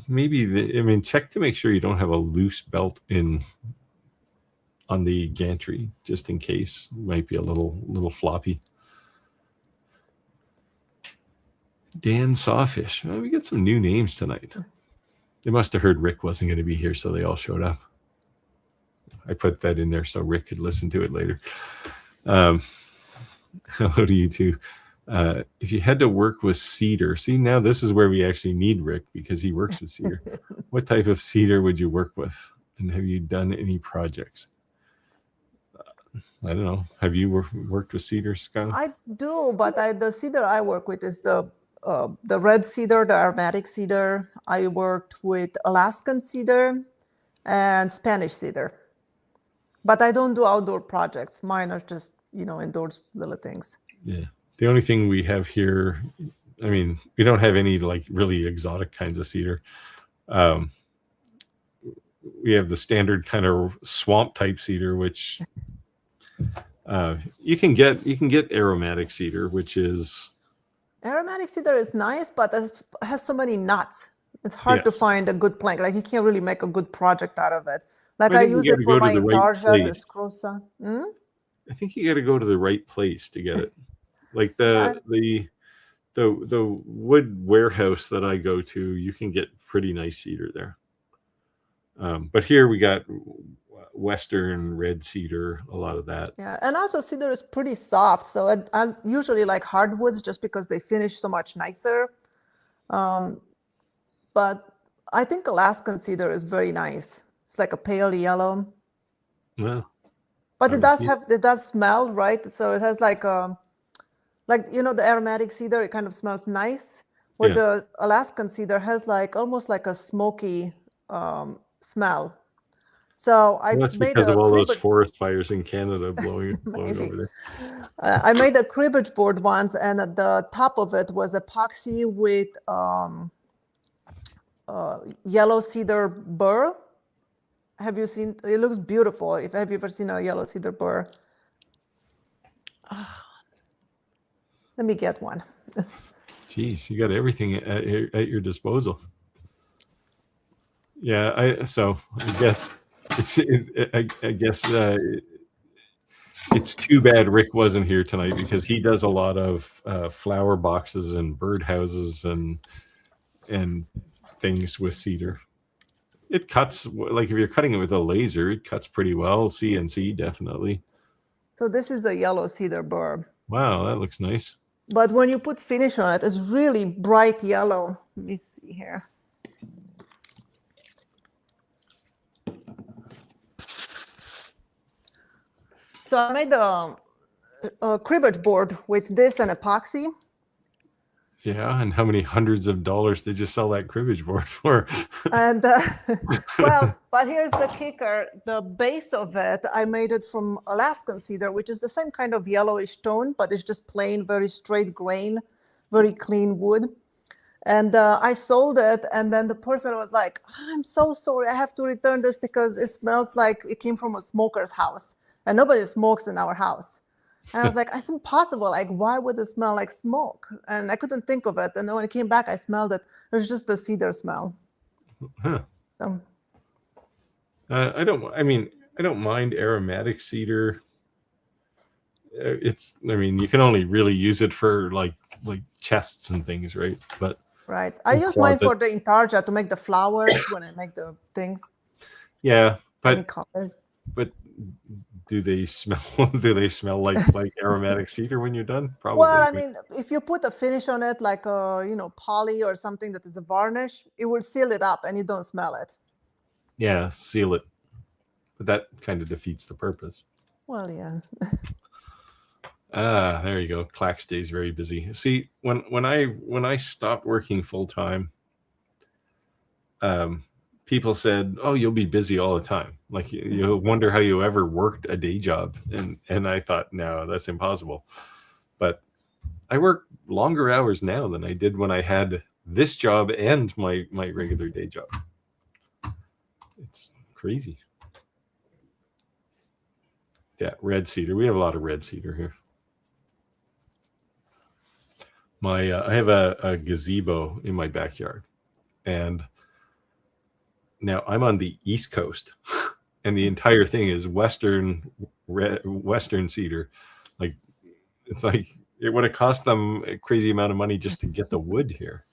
Maybe check to make sure you don't have a loose belt on the gantry, just in case. It might be a little floppy. Dan Sawfish. Oh, we got some new names tonight. They must have heard Rick wasn't going to be here, so they all showed up. I put that in there so Rick could listen to it later. hello to you too. If you had to work with cedar, see, now this is where we actually need Rick because he works with cedar. What type of cedar would you work with? And have you done any projects? I don't know. Have you worked with cedar, Scott? I do, but the cedar I work with is the red cedar, the aromatic cedar. I worked with Alaskan cedar and Spanish cedar. But I don't do outdoor projects. Mine are just, indoors little things. Yeah. The only thing we have here, I mean, we don't have any like really exotic kinds of cedar. We have the standard kind of swamp type cedar, which you can get aromatic cedar, which is aromatic cedar is nice, but it has so many nuts. It's hard to find a good plank. Like you can't really make a good project out of it. Like I use it for my intarsias, escrosa. I think you got to go to the right place to get it. Like the wood warehouse that I go to, you can get pretty nice cedar there. But here we got Western red cedar, a lot of that. Yeah, and also cedar is pretty soft, so I usually like hardwoods just because they finish so much nicer. But I think Alaskan cedar is very nice. It's like a pale yellow. Well, but it does smell, right? So it has like the aromatic cedar, it kind of smells nice. Where the Alaskan cedar has like almost like a smoky smell. So that's because of all those forest fires in Canada blowing over there. I made a cribbage board once, and at the top of it was epoxy with yellow cedar burr. Have you seen? It looks beautiful. Have you ever seen a yellow cedar burr? Let me get one. Jeez, you got everything at your disposal. Yeah, I guess it's too bad Rick wasn't here tonight because he does a lot of flower boxes and birdhouses and things with cedar. It cuts, like if you're cutting it with a laser, it cuts pretty well. CNC, definitely. So this is a yellow cedar burr. Wow, that looks nice. But when you put finish on it, it's really bright yellow. Let me see here. So I made a cribbage board with this and epoxy. Yeah, and how many hundreds of dollars did you sell that cribbage board for? And well, but here's the kicker: the base of it, I made it from Alaskan cedar, which is the same kind of yellowish tone, but it's just plain, very straight grain, very clean wood. And I sold it, and then the person was like, "I'm so sorry, I have to return this because it smells like it came from a smoker's house, and nobody smokes in our house." And I was like, it's impossible. Like, why would it smell like smoke? And I couldn't think of it. And then when I came back, I smelled it. It was just the cedar smell. Huh. So, I don't mind aromatic cedar. You can only really use it for like chests and things, right? But right. I use mine for the intarsia to make the flowers when I make the things. Yeah, but any colors. But do they smell like aromatic cedar when you're done? Probably. Well, I mean, if you put a finish on it, like poly or something that is a varnish, it will seal it up and you don't smell it. Yeah, seal it. But that kind of defeats the purpose. Well, yeah. There you go. Clack stays very busy. See, when I stopped working full time, people said, "Oh, you'll be busy all the time. Like you'll wonder how you ever worked a day job." And I thought, no, that's impossible. But I work longer hours now than I did when I had this job and my regular day job. It's crazy. Yeah, red cedar. We have a lot of red cedar here. I have a gazebo in my backyard, and now I'm on the East Coast, and the entire thing is Western cedar. Like it's like it would have cost them a crazy amount of money just to get the wood here,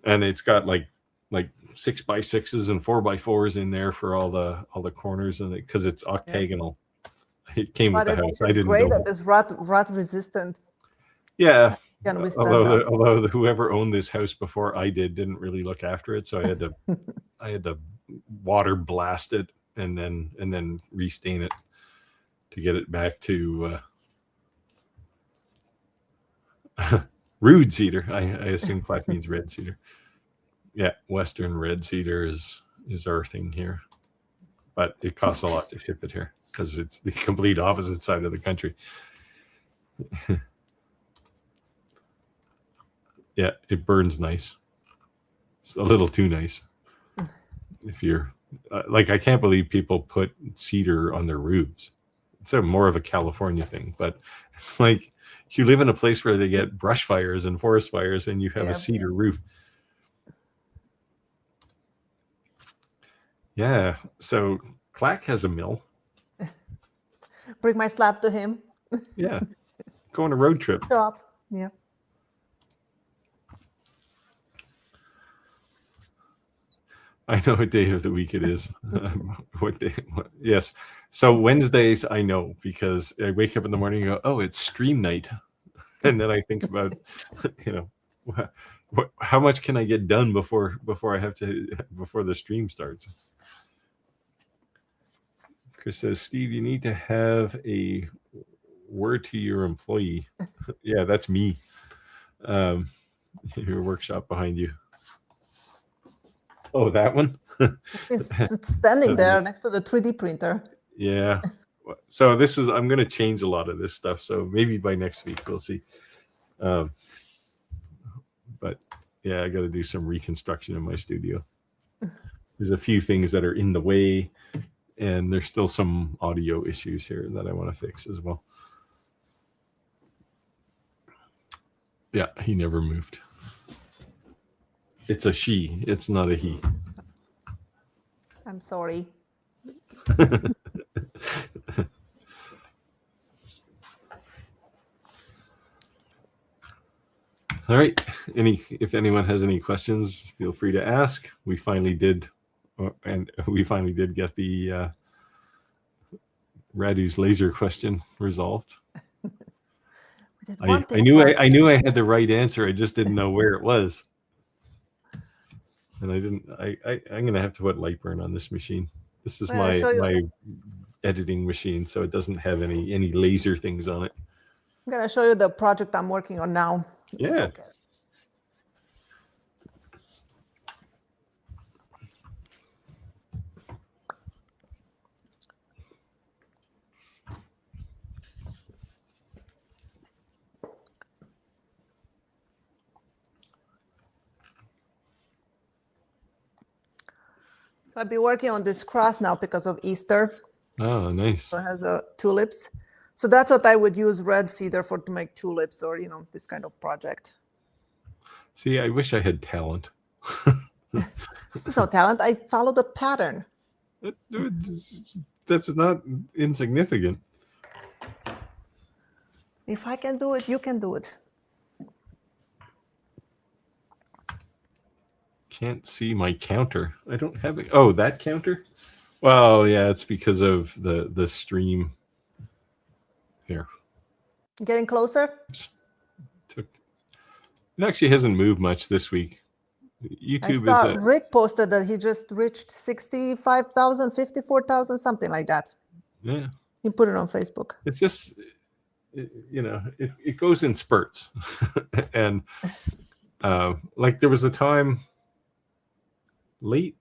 and it's got like 6x6s and 4x4s in there for all the corners, and because it's octagonal. I It came with But the house. I it's didn't great build that it. it's rot resistant. Yeah. Can withstand that. Although whoever owned this house before I didn't really look after it, so I had to water blast it and then restain it to get it back to rude cedar. I assume black means red cedar. Yeah, Western red cedar is our thing here, but it costs a lot to ship it here because it's the complete opposite side of the country. Yeah, it burns nice. It's a little too nice. If you're like, I can't believe people put cedar on their roofs. It's more of a California thing, but it's like you live in a place where they get brush fires and forest fires, and you have a cedar roof. Yeah. So Clack has a mill. Bring my slab to him. Yeah. Go on a road trip. Show up. Yeah. I know what day of the week it is. What day? Yes. So Wednesdays, I know, because I wake up in the morning and go, oh, it's stream night. And then I think about, how much can I get done before the stream starts? Chris says, Steve, you need to have a word to your employee. Yeah, that's me. Your workshop behind you. Oh, that one? It's standing there next to the 3D printer. Yeah. So I'm going to change a lot of this stuff. So maybe by next week, we'll see. But yeah, I got to do some reconstruction in my studio. There's a few things that are in the way, and there's still some audio issues here that I want to fix as well. Yeah, he never moved. It's a she. It's not a he. I'm sorry. All right. If anyone has any questions, feel free to ask. We finally did get the Radu's laser question resolved. I knew I had the right answer. I just didn't know where it was. And I didn't. I'm gonna have to put LightBurn on this machine. This is my editing machine, so it doesn't have any laser things on it. I'm gonna show you the project I'm working on now. Yeah. Okay. So I've been working on this cross now because of Easter. Oh, nice. So it has tulips. So that's what I would use red cedar for to make tulips or, this kind of project. See, I wish I had talent. This is no talent. I follow the pattern. That's not insignificant. If I can do it, you can do it. Can't see my counter. I don't have it. Oh, that counter? Well, yeah, it's because of the stream here. Getting closer? It actually hasn't moved much this week. YouTube I saw Rick posted that he just reached 65,000, 54,000, something like that. Yeah. He put it on Facebook. It's just, it goes in spurts. And like there was a time late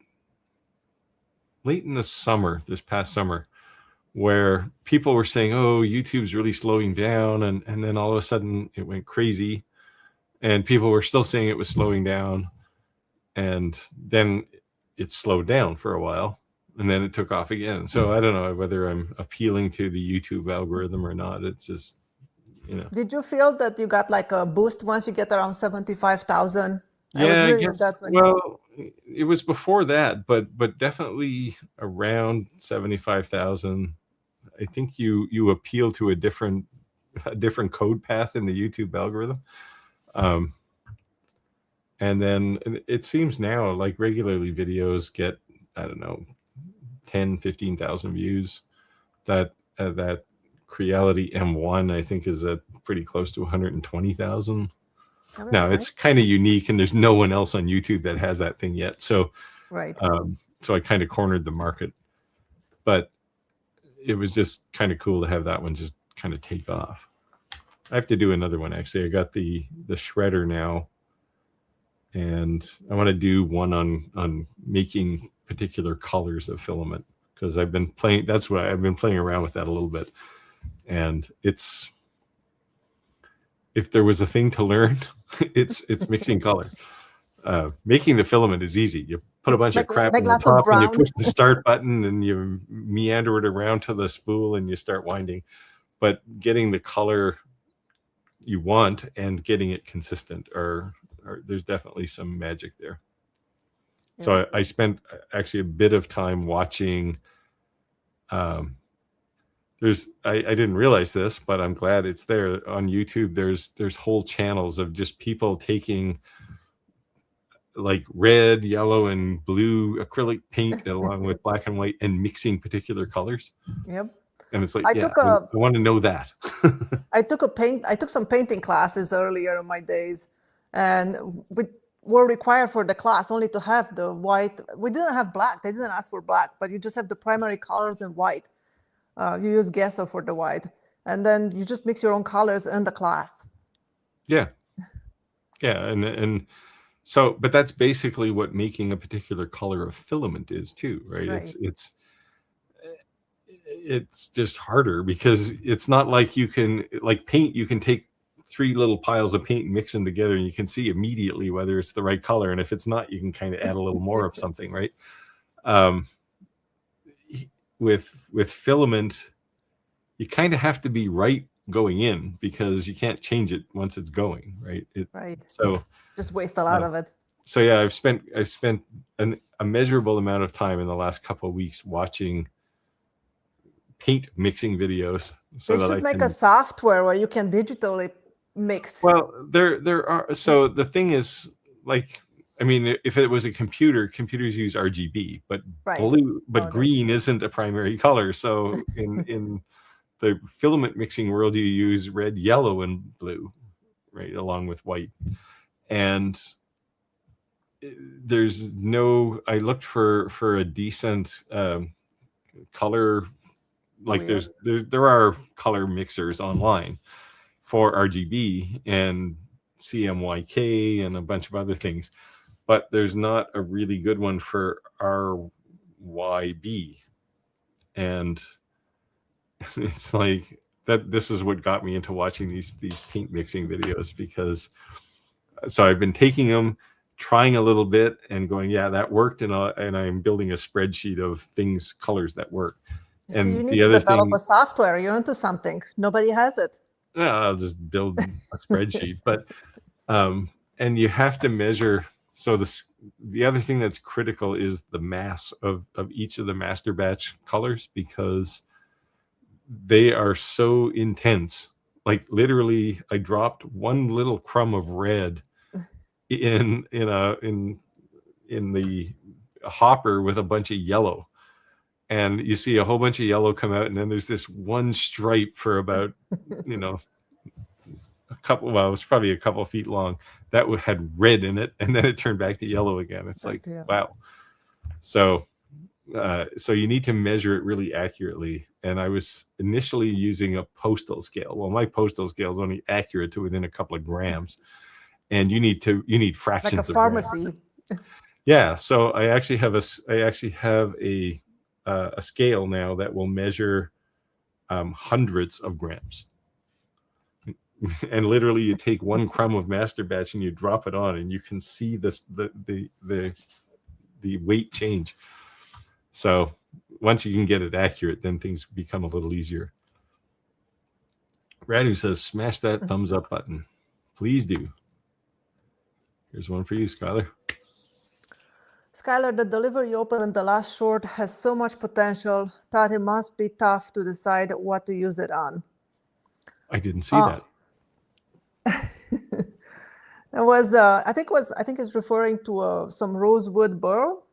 in the summer, this past summer, where people were saying, oh, YouTube's really slowing down. And then all of a sudden it went crazy and people were still saying it was slowing down. And then it slowed down for a while and then it took off again. So I don't know whether I'm appealing to the YouTube algorithm or not. It's just, Did you feel that you got like a boost once you get around 75,000? Yeah, I guess. Well, it was before that, but definitely around 75,000. I think you appeal to a different code path in the YouTube algorithm. And then it seems now like regularly videos get, I don't know, 10, 15,000 views that Creality M1, I think, is at pretty close to 120,000. Oh, Now that's it's kind of unique, and there's no one else on YouTube that has that thing yet. So, right. So I kind of cornered the market, but it was just kind of cool to have that one just kind of take off. I have to do another one, actually. I got the shredder now, and I want to do one on making particular colors of filament, because I've been playing. That's what I've been playing around with that a little bit, and it's, if there was a thing to learn, it's mixing color. Making the filament is easy. You put a bunch of crap in the top and you push the start button and you meander it around to the spool and you start winding. But getting the color you want and getting it consistent there's definitely some magic there. Yeah. So I spent actually a bit of time watching. I didn't realize this, but I'm glad it's there on YouTube. There's whole channels of just people taking like red, yellow, and blue acrylic paint along with black and white and mixing particular colors. Yep. And it's like, I want to know that. I took some painting classes earlier in my days, and we were required for the class only to have the white. We didn't have black. They didn't ask for black, but you just have the primary colors in white. You use gesso for the white, and then you just mix your own colors in the class. Yeah. Yeah. And so, but that's basically what making a particular color of filament is too, right? It's just harder because it's not like you can, like paint, you can take 3 little piles of paint and mix them together and you can see immediately whether it's the right color. And if it's not, you can kind of add a little more of something, right? With filament, you kind of have to be right going in because you can't change it once it's going, right? Right. So just waste a lot of it. So yeah, I've spent a measurable amount of time in the last couple of weeks watching paint mixing videos. So they should make a software where you can digitally mix. Well, there are. So the thing is, like, I mean, if it was a computer, computers use RGB, but green isn't a primary color. So in the filament mixing world, you use red, yellow, and blue, right, along with white. And there's no. I looked for a decent color. Like there are color mixers online for RGB and CMYK and a bunch of other things, but there's not a really good one for RYB. And it's like that. This is what got me into watching these paint mixing videos, because so I've been taking them, trying a little bit and going, yeah, that worked. And I'm building a spreadsheet of colors that work. And you need to develop a software. You're into something. Nobody has it. Yeah, I'll just build a spreadsheet. But and you have to measure. So the other thing that's critical is the mass of each of the master batch colors, because they are so intense. Like literally, I dropped one little crumb of red in the hopper with a bunch of yellow. And you see a whole bunch of yellow come out, and then there's this one stripe for about, a couple. Well, it was probably a couple of feet long that had red in it, and then it turned back to yellow again. It's like, wow. So you need to measure it really accurately. And I was initially using a postal scale. Well, my postal scale is only accurate to within a couple of grams, and you need fractions. Like a pharmacy. Yeah. So I actually have a scale now that will measure hundreds of grams. And literally you take one crumb of master batch and you drop it on, and you can see the weight change. So once you can get it accurate, then things become a little easier. Radu says, smash that thumbs up button. Please do. Here's one for you, Skylar. Skylar, the delivery you opened in the last short has so much potential. Thought it must be tough to decide what to use it on. I didn't see that. It was, I think it's referring to some rosewood burl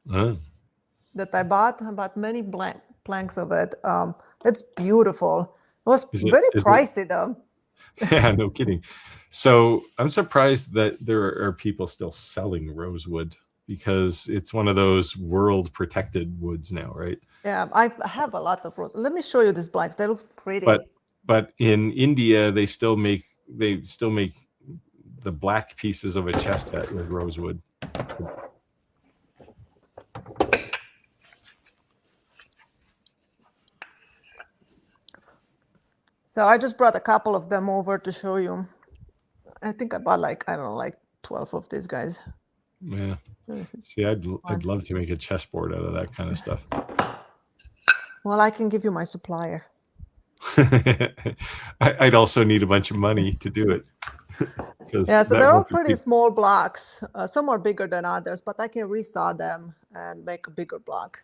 that I bought. I bought many planks of it. It's beautiful. was very pricey though. Yeah, no kidding. So I'm surprised that there are people still selling rosewood, because it's one of those world protected woods now, right? Yeah, I have a lot of rose. Let me show you these blanks. They look pretty. But in India, they still make the black pieces of a chest set with rosewood. So I just brought a couple of them over to show you. I think I bought like, I don't know, like 12 of these guys. Yeah. See, I'd love to make a chessboard out of that kind of stuff. Well, I can give you my supplier. I'd also need a bunch of money to do it. Yeah, so they're all pretty small blocks. Some are bigger than others, but I can resaw them and make a bigger block.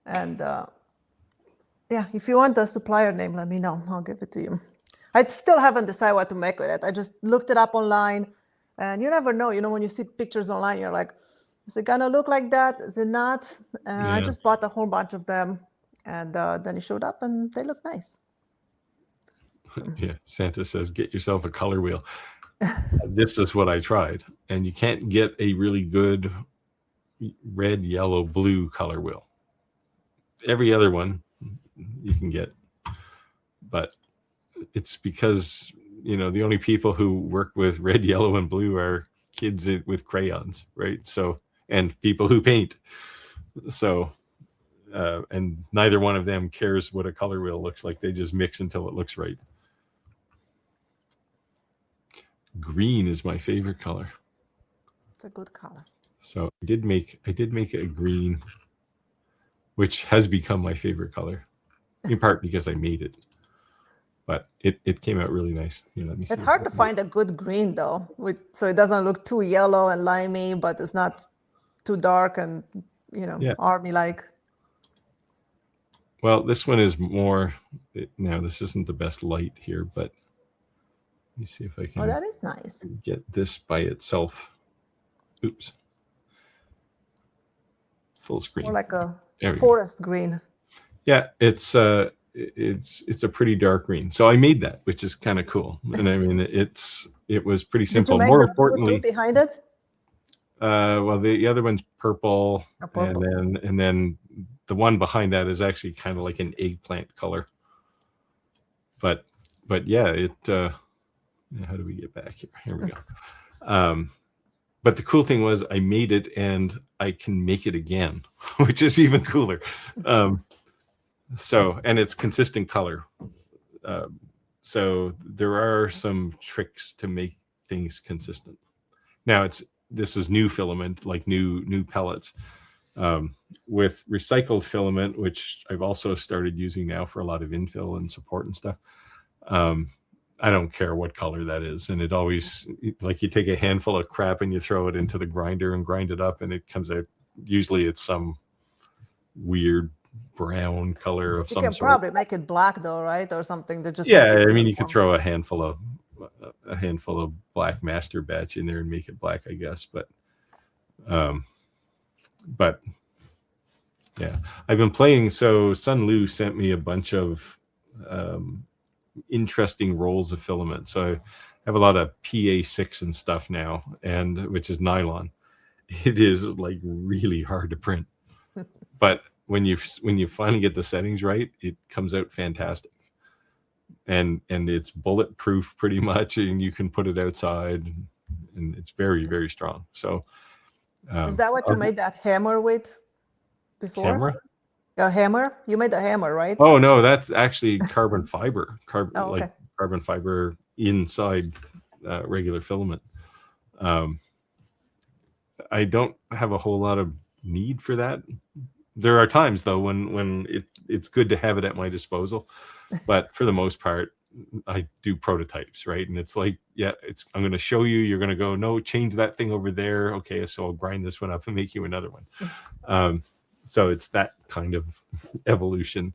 And yeah, if you want the supplier name, let me know. I'll give it to you. I still haven't decided what to make with it. I just looked it up online, and you never know. You know, when you see pictures online, you're like, is it gonna look like that? Is it not? And I just bought a whole bunch of them, and then it showed up, and they look nice. Yeah, Santa says, get yourself a color wheel. This is what I tried, and you can't get a really good red, yellow, blue color wheel. Every other one you can get, but it's because, you know, the only people who work with red, yellow, and blue are kids with crayons, right? So, and people who paint. So, and neither one of them cares what a color wheel looks like. They just mix until it looks right. Green is my favorite color. It's a good color. So I did make a green, which has become my favorite color, in part because I made it. But it came out really nice. Here, let me see. It's hard to find a good green though, so it doesn't look too yellow and limey, but it's not too dark and, you know, army-like. Well, this one is more. Now this isn't the best light here, but let me see if I can. Oh, that is nice. Get this by itself. Oops. Full screen. More like a forest green. Yeah, it's a pretty dark green. So I made that, which is kind of cool. And I mean, it was pretty simple. Did you make the importantly, blue behind it? Well, the other one's purple, and then the one behind that is actually kind of like an eggplant color. But yeah, how do we get back here? Here we go. But the cool thing was I made it and I can make it again, which is even cooler. So, and it's consistent color. So there are some tricks to make things consistent. Now this is new filament, like new pellets. With recycled filament, which I've also started using now for a lot of infill and support and stuff. I don't care what color that is. And it always, like, you take a handful of crap and you throw it into the grinder and grind it up, and it comes out, usually it's some weird brown color of some sort. You can probably make it black though, right? Or something that just... Yeah, I mean, you could throw a handful of black master batch in there and make it black, I guess. But yeah, I've been playing. So Sun Lu sent me a bunch of interesting rolls of filament. So I have a lot of PA6 and stuff now, and which is nylon. It is like really hard to print, but when you finally get the settings right, it comes out fantastic. And it's bulletproof pretty much, and you can put it outside, and it's very, very strong. So is that what you made that hammer with before? Hammer? A hammer? You made a hammer, right? Oh no, that's actually carbon fiber. Okay. Like carbon fiber inside regular filament. I don't have a whole lot of need for that. There are times though when it's good to have it at my disposal, but for the most part, I do prototypes, right? And it's like, yeah, I'm going to show you. You're going to go, no, change that thing over there. Okay, so I'll grind this one up and make you another one. So it's that kind of evolution.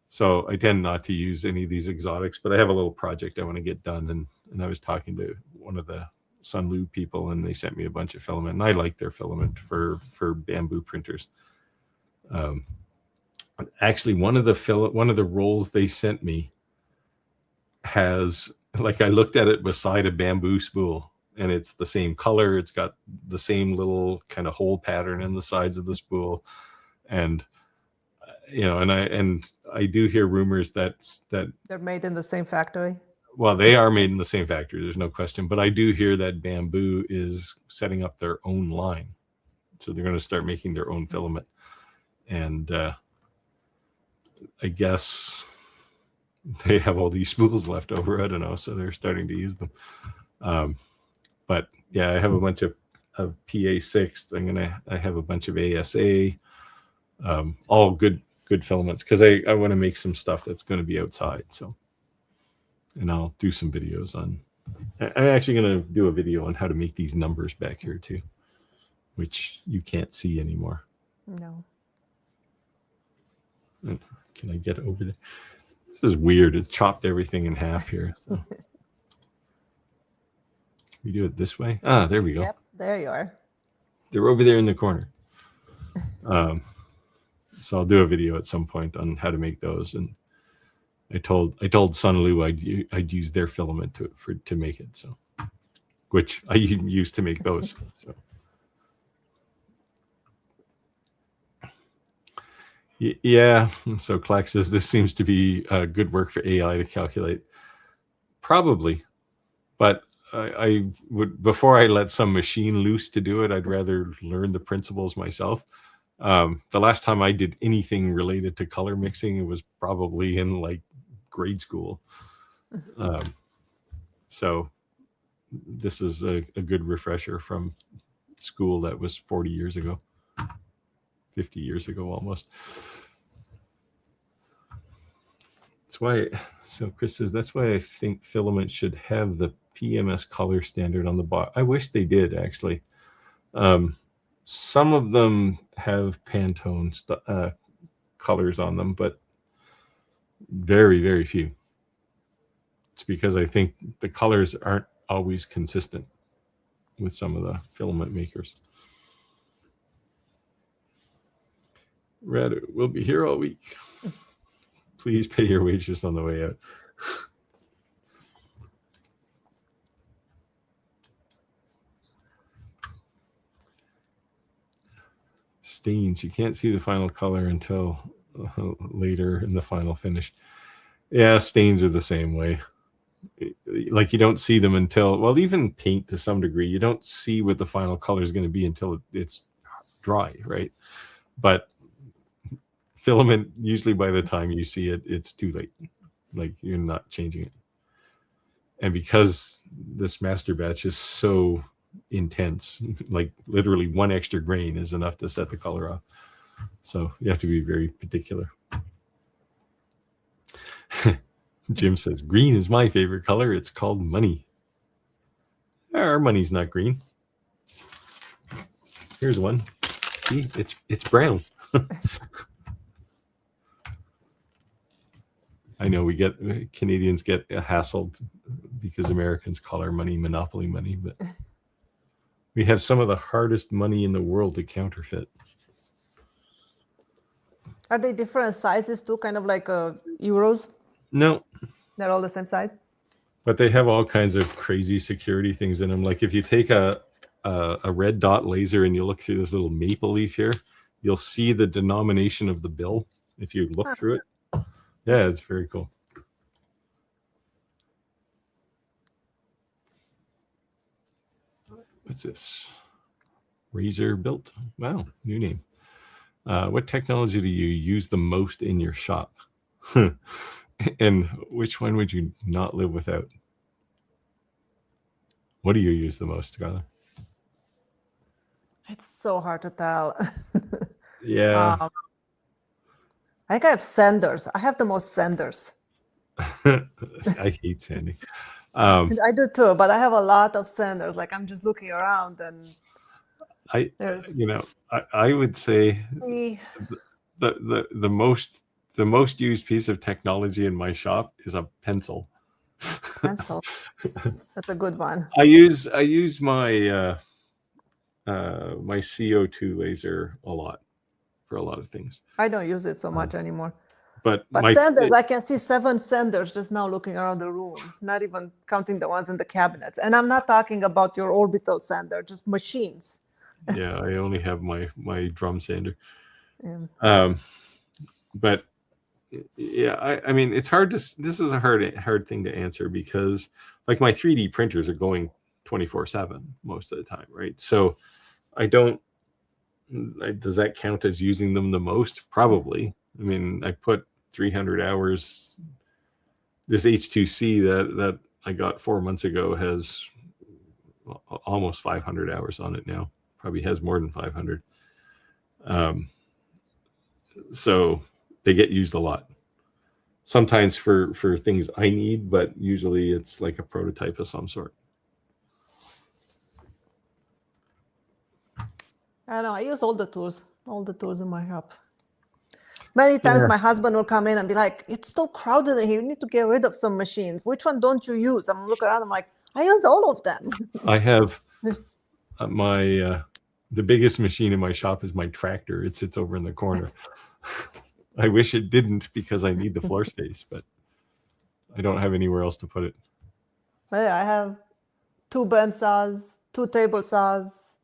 So I tend not to use any of these exotics, but I have a little project I want to get done. And I was talking to one of the Sun Lu people, and they sent me a bunch of filament, and I like their filament for bamboo printers. Actually, one of the rolls they sent me has, like, I looked at it beside a bamboo spool, and it's the same color. It's got the same little kind of hole pattern in the sides of the spool, and and I do hear rumors that they're made in the same factory. Well, they are made in the same factory. There's no question. But I do hear that bamboo is setting up their own line, so they're going to start making their own filament, and I guess they have all these spools left over. I don't know, so they're starting to use them. But yeah, I have a bunch of PA6. I have a bunch of ASA, all good filaments, because I want to make some stuff that's going to be outside. So, and I'll do some videos on. I'm actually going to do a video on how to make these numbers back here too, which you can't see anymore. No. Can I get over there? This is weird. It chopped everything in half here. So can we do it this way? Ah, there we go. Yep, there you are. They're over there in the corner. So I'll do a video at some point on how to make those. And I told Sunlu I'd use their filament to make it. So, which I used to make those. So. Yeah, so Clack says this seems to be good work for AI to calculate. Probably, but I would, before I let some machine loose to do it, I'd rather learn the principles myself. The last time I did anything related to color mixing, it was probably in like grade school. So this is a good refresher from school that was 40 years ago. 50 years ago almost. That's why, so Chris says, that's why I think filament should have the PMS color standard on the bottom. I wish they did, actually. Some of them have Pantone colors on them, but very, very few. It's because I think the colors aren't always consistent with some of the filament makers. Red, we'll be here all week. Please pay your wages on the way out. Stains. You can't see the final color until later in the final finish. Yeah, stains are the same way. Like you don't see them until, well, even paint to some degree, you don't see what the final color is going to be until it's dry, right? But filament, usually by the time you see it, it's too late. Like you're not changing it. And because this master batch is so intense, like literally one extra grain is enough to set the color off. So you have to be very particular. Jim says, green is my favorite color. It's called money. Our money's not green. Here's one. See, it's brown. I know Canadians get hassled because Americans call our money monopoly money, but we have some of the hardest money in the world to counterfeit. Are they different sizes too, kind of like euros? No. They're all the same size? But they have all kinds of crazy security things in them. Like if you take a red dot laser and you look through this little maple leaf here, you'll see the denomination of the bill if you look through it. Yeah, it's very cool. What's this? Razor built. Wow, new name. What technology do you use the most in your shop? And which one would you not live without? What do you use the most, Scarlett? It's so hard to tell. Yeah. I think I have sanders. I have the most sanders. I hate sanding. I do too, but I have a lot of sanders. Like I'm just looking around and I would say the most used piece of technology in my shop is a pencil. Pencil. That's a good one. I use my my CO2 laser a lot for a lot of things. I don't use it so much anymore. But sanders, I can see 7 sanders just now looking around the room, not even counting the ones in the cabinets. And I'm not talking about your orbital sander, just machines. Yeah, I only have my drum sander. Yeah. But yeah, I mean, it's hard to. This is a hard thing to answer because, like, my 3D printers are going 24/7 most of the time, right? So I don't. Does that count as using them the most? Probably. I mean, I put 300 hours. This H2C that I got 4 months ago has almost 500 hours on it now. Probably has more than 500. So they get used a lot. Sometimes for things I need, but usually it's like a prototype of some sort. I know. I use all the tools in my shop. Many times my husband will come in and be like, "It's so crowded in here. You need to get rid of some machines. Which one don't you use?" I'm looking around. I'm like, "I use all of them." I have the biggest machine in my shop is my tractor. It sits over in the corner. I wish it didn't because I need the floor space, but I don't have anywhere else to put it. Well, I have 2 band saws, 2 table saws,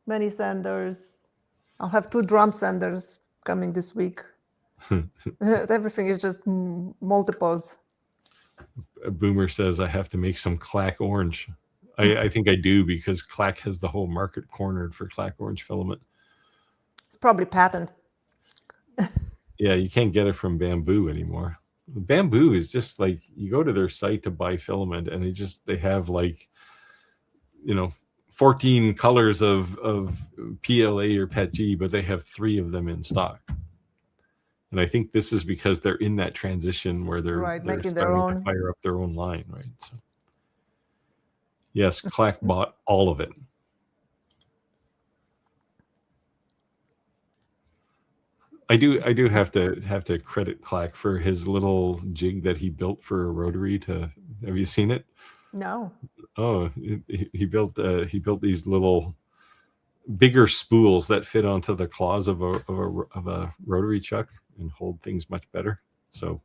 many sanders. I'll have 2 drum sanders coming this week. Everything is just multiples. A Boomer says I have to make some clack orange. I think I do because clack has the whole market cornered for clack orange filament. It's probably patent. Yeah, you can't get it from Bamboo anymore. Bamboo is just like, you go to their site to buy filament and they have like, 14 colors of PLA or PETG, but they have 3 of them in stock. And I think this is because they're in that transition where they're making starting their own to fire up their own line, right? So, yes, Clack bought all of it. I do have to credit Clack for his little jig that he built for a Rotary. Have you seen it? No. Oh, he built these little bigger spools that fit onto the claws of a Rotary chuck and hold things much better. So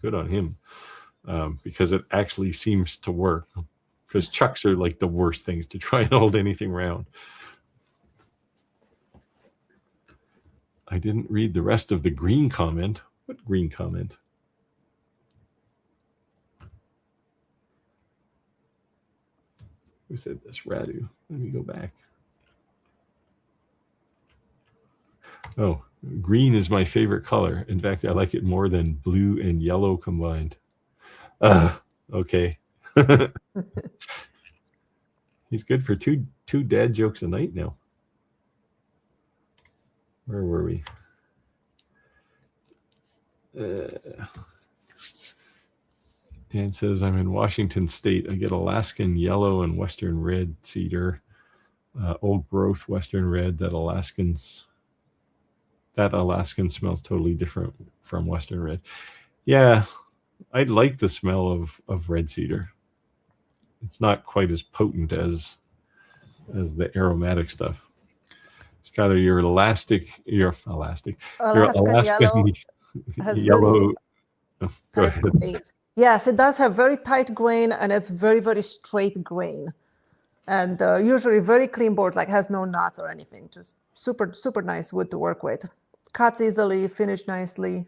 good on him, because it actually seems to work. Because chucks are like the worst things to try and hold anything round. I didn't read the rest of the green comment. What green comment? Who said this? Radu. Let me go back. Oh, green is my favorite color. In fact, I like it more than blue and yellow combined. Okay. He's good for two dad jokes a night now. Where were we? Dan says, I'm in Washington State. I get Alaskan yellow and Western red cedar. Old growth Western red. That Alaskan smells totally different from Western red. Yeah, I like the smell of red cedar. It's not quite as potent as the aromatic stuff. Skylar, your Alaskan yellow. Oh, go ahead. Yes, it does have very tight grain and it's very, very straight grain. And usually very clean board, like has no knots or anything. Just super, super nice wood to work with. Cuts easily, finish nicely.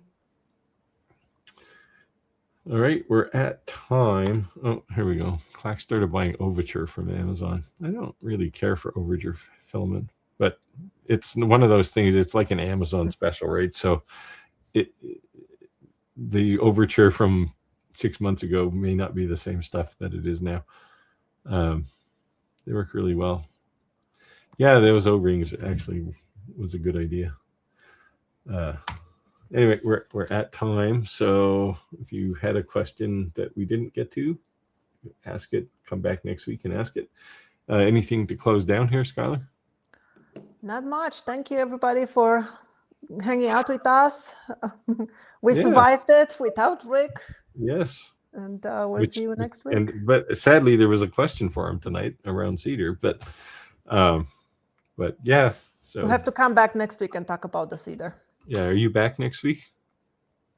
All right, we're at time. Oh, here we go. Clack started buying Overture from Amazon. I don't really care for Overture filament, but it's one of those things. It's like an Amazon special, right? So the Overture from 6 months ago may not be the same stuff that it is now. They work really well. Yeah, those O-rings actually was a good idea. Anyway, we're at time. So if you had a question that we didn't get to, ask it. Come back next week and ask it. Anything to close down here, Skylar? Not much. Thank you, everybody, for hanging out with us. We survived it without Rick. Yes. And we'll see you next week. But sadly, there was a question for him tonight around cedar. But yeah. So we'll have to come back next week and talk about the cedar. Yeah. Are you back next week?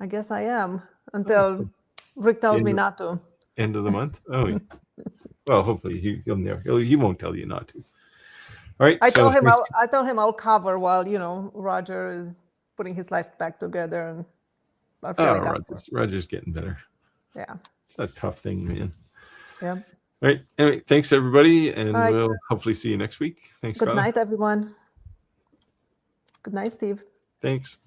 I guess I am until Rick tells me not to. End of the month. Oh, well, hopefully he won't tell you not to. All right. I told him I'll cover while Roger is putting his life back together, and I'll feel like Roger's getting better. Yeah, it's a tough thing, man. Yeah. All right. Anyway, thanks everybody, and we'll hopefully see you next week. Thanks. Good night, everyone. Good night, Steve. Thanks.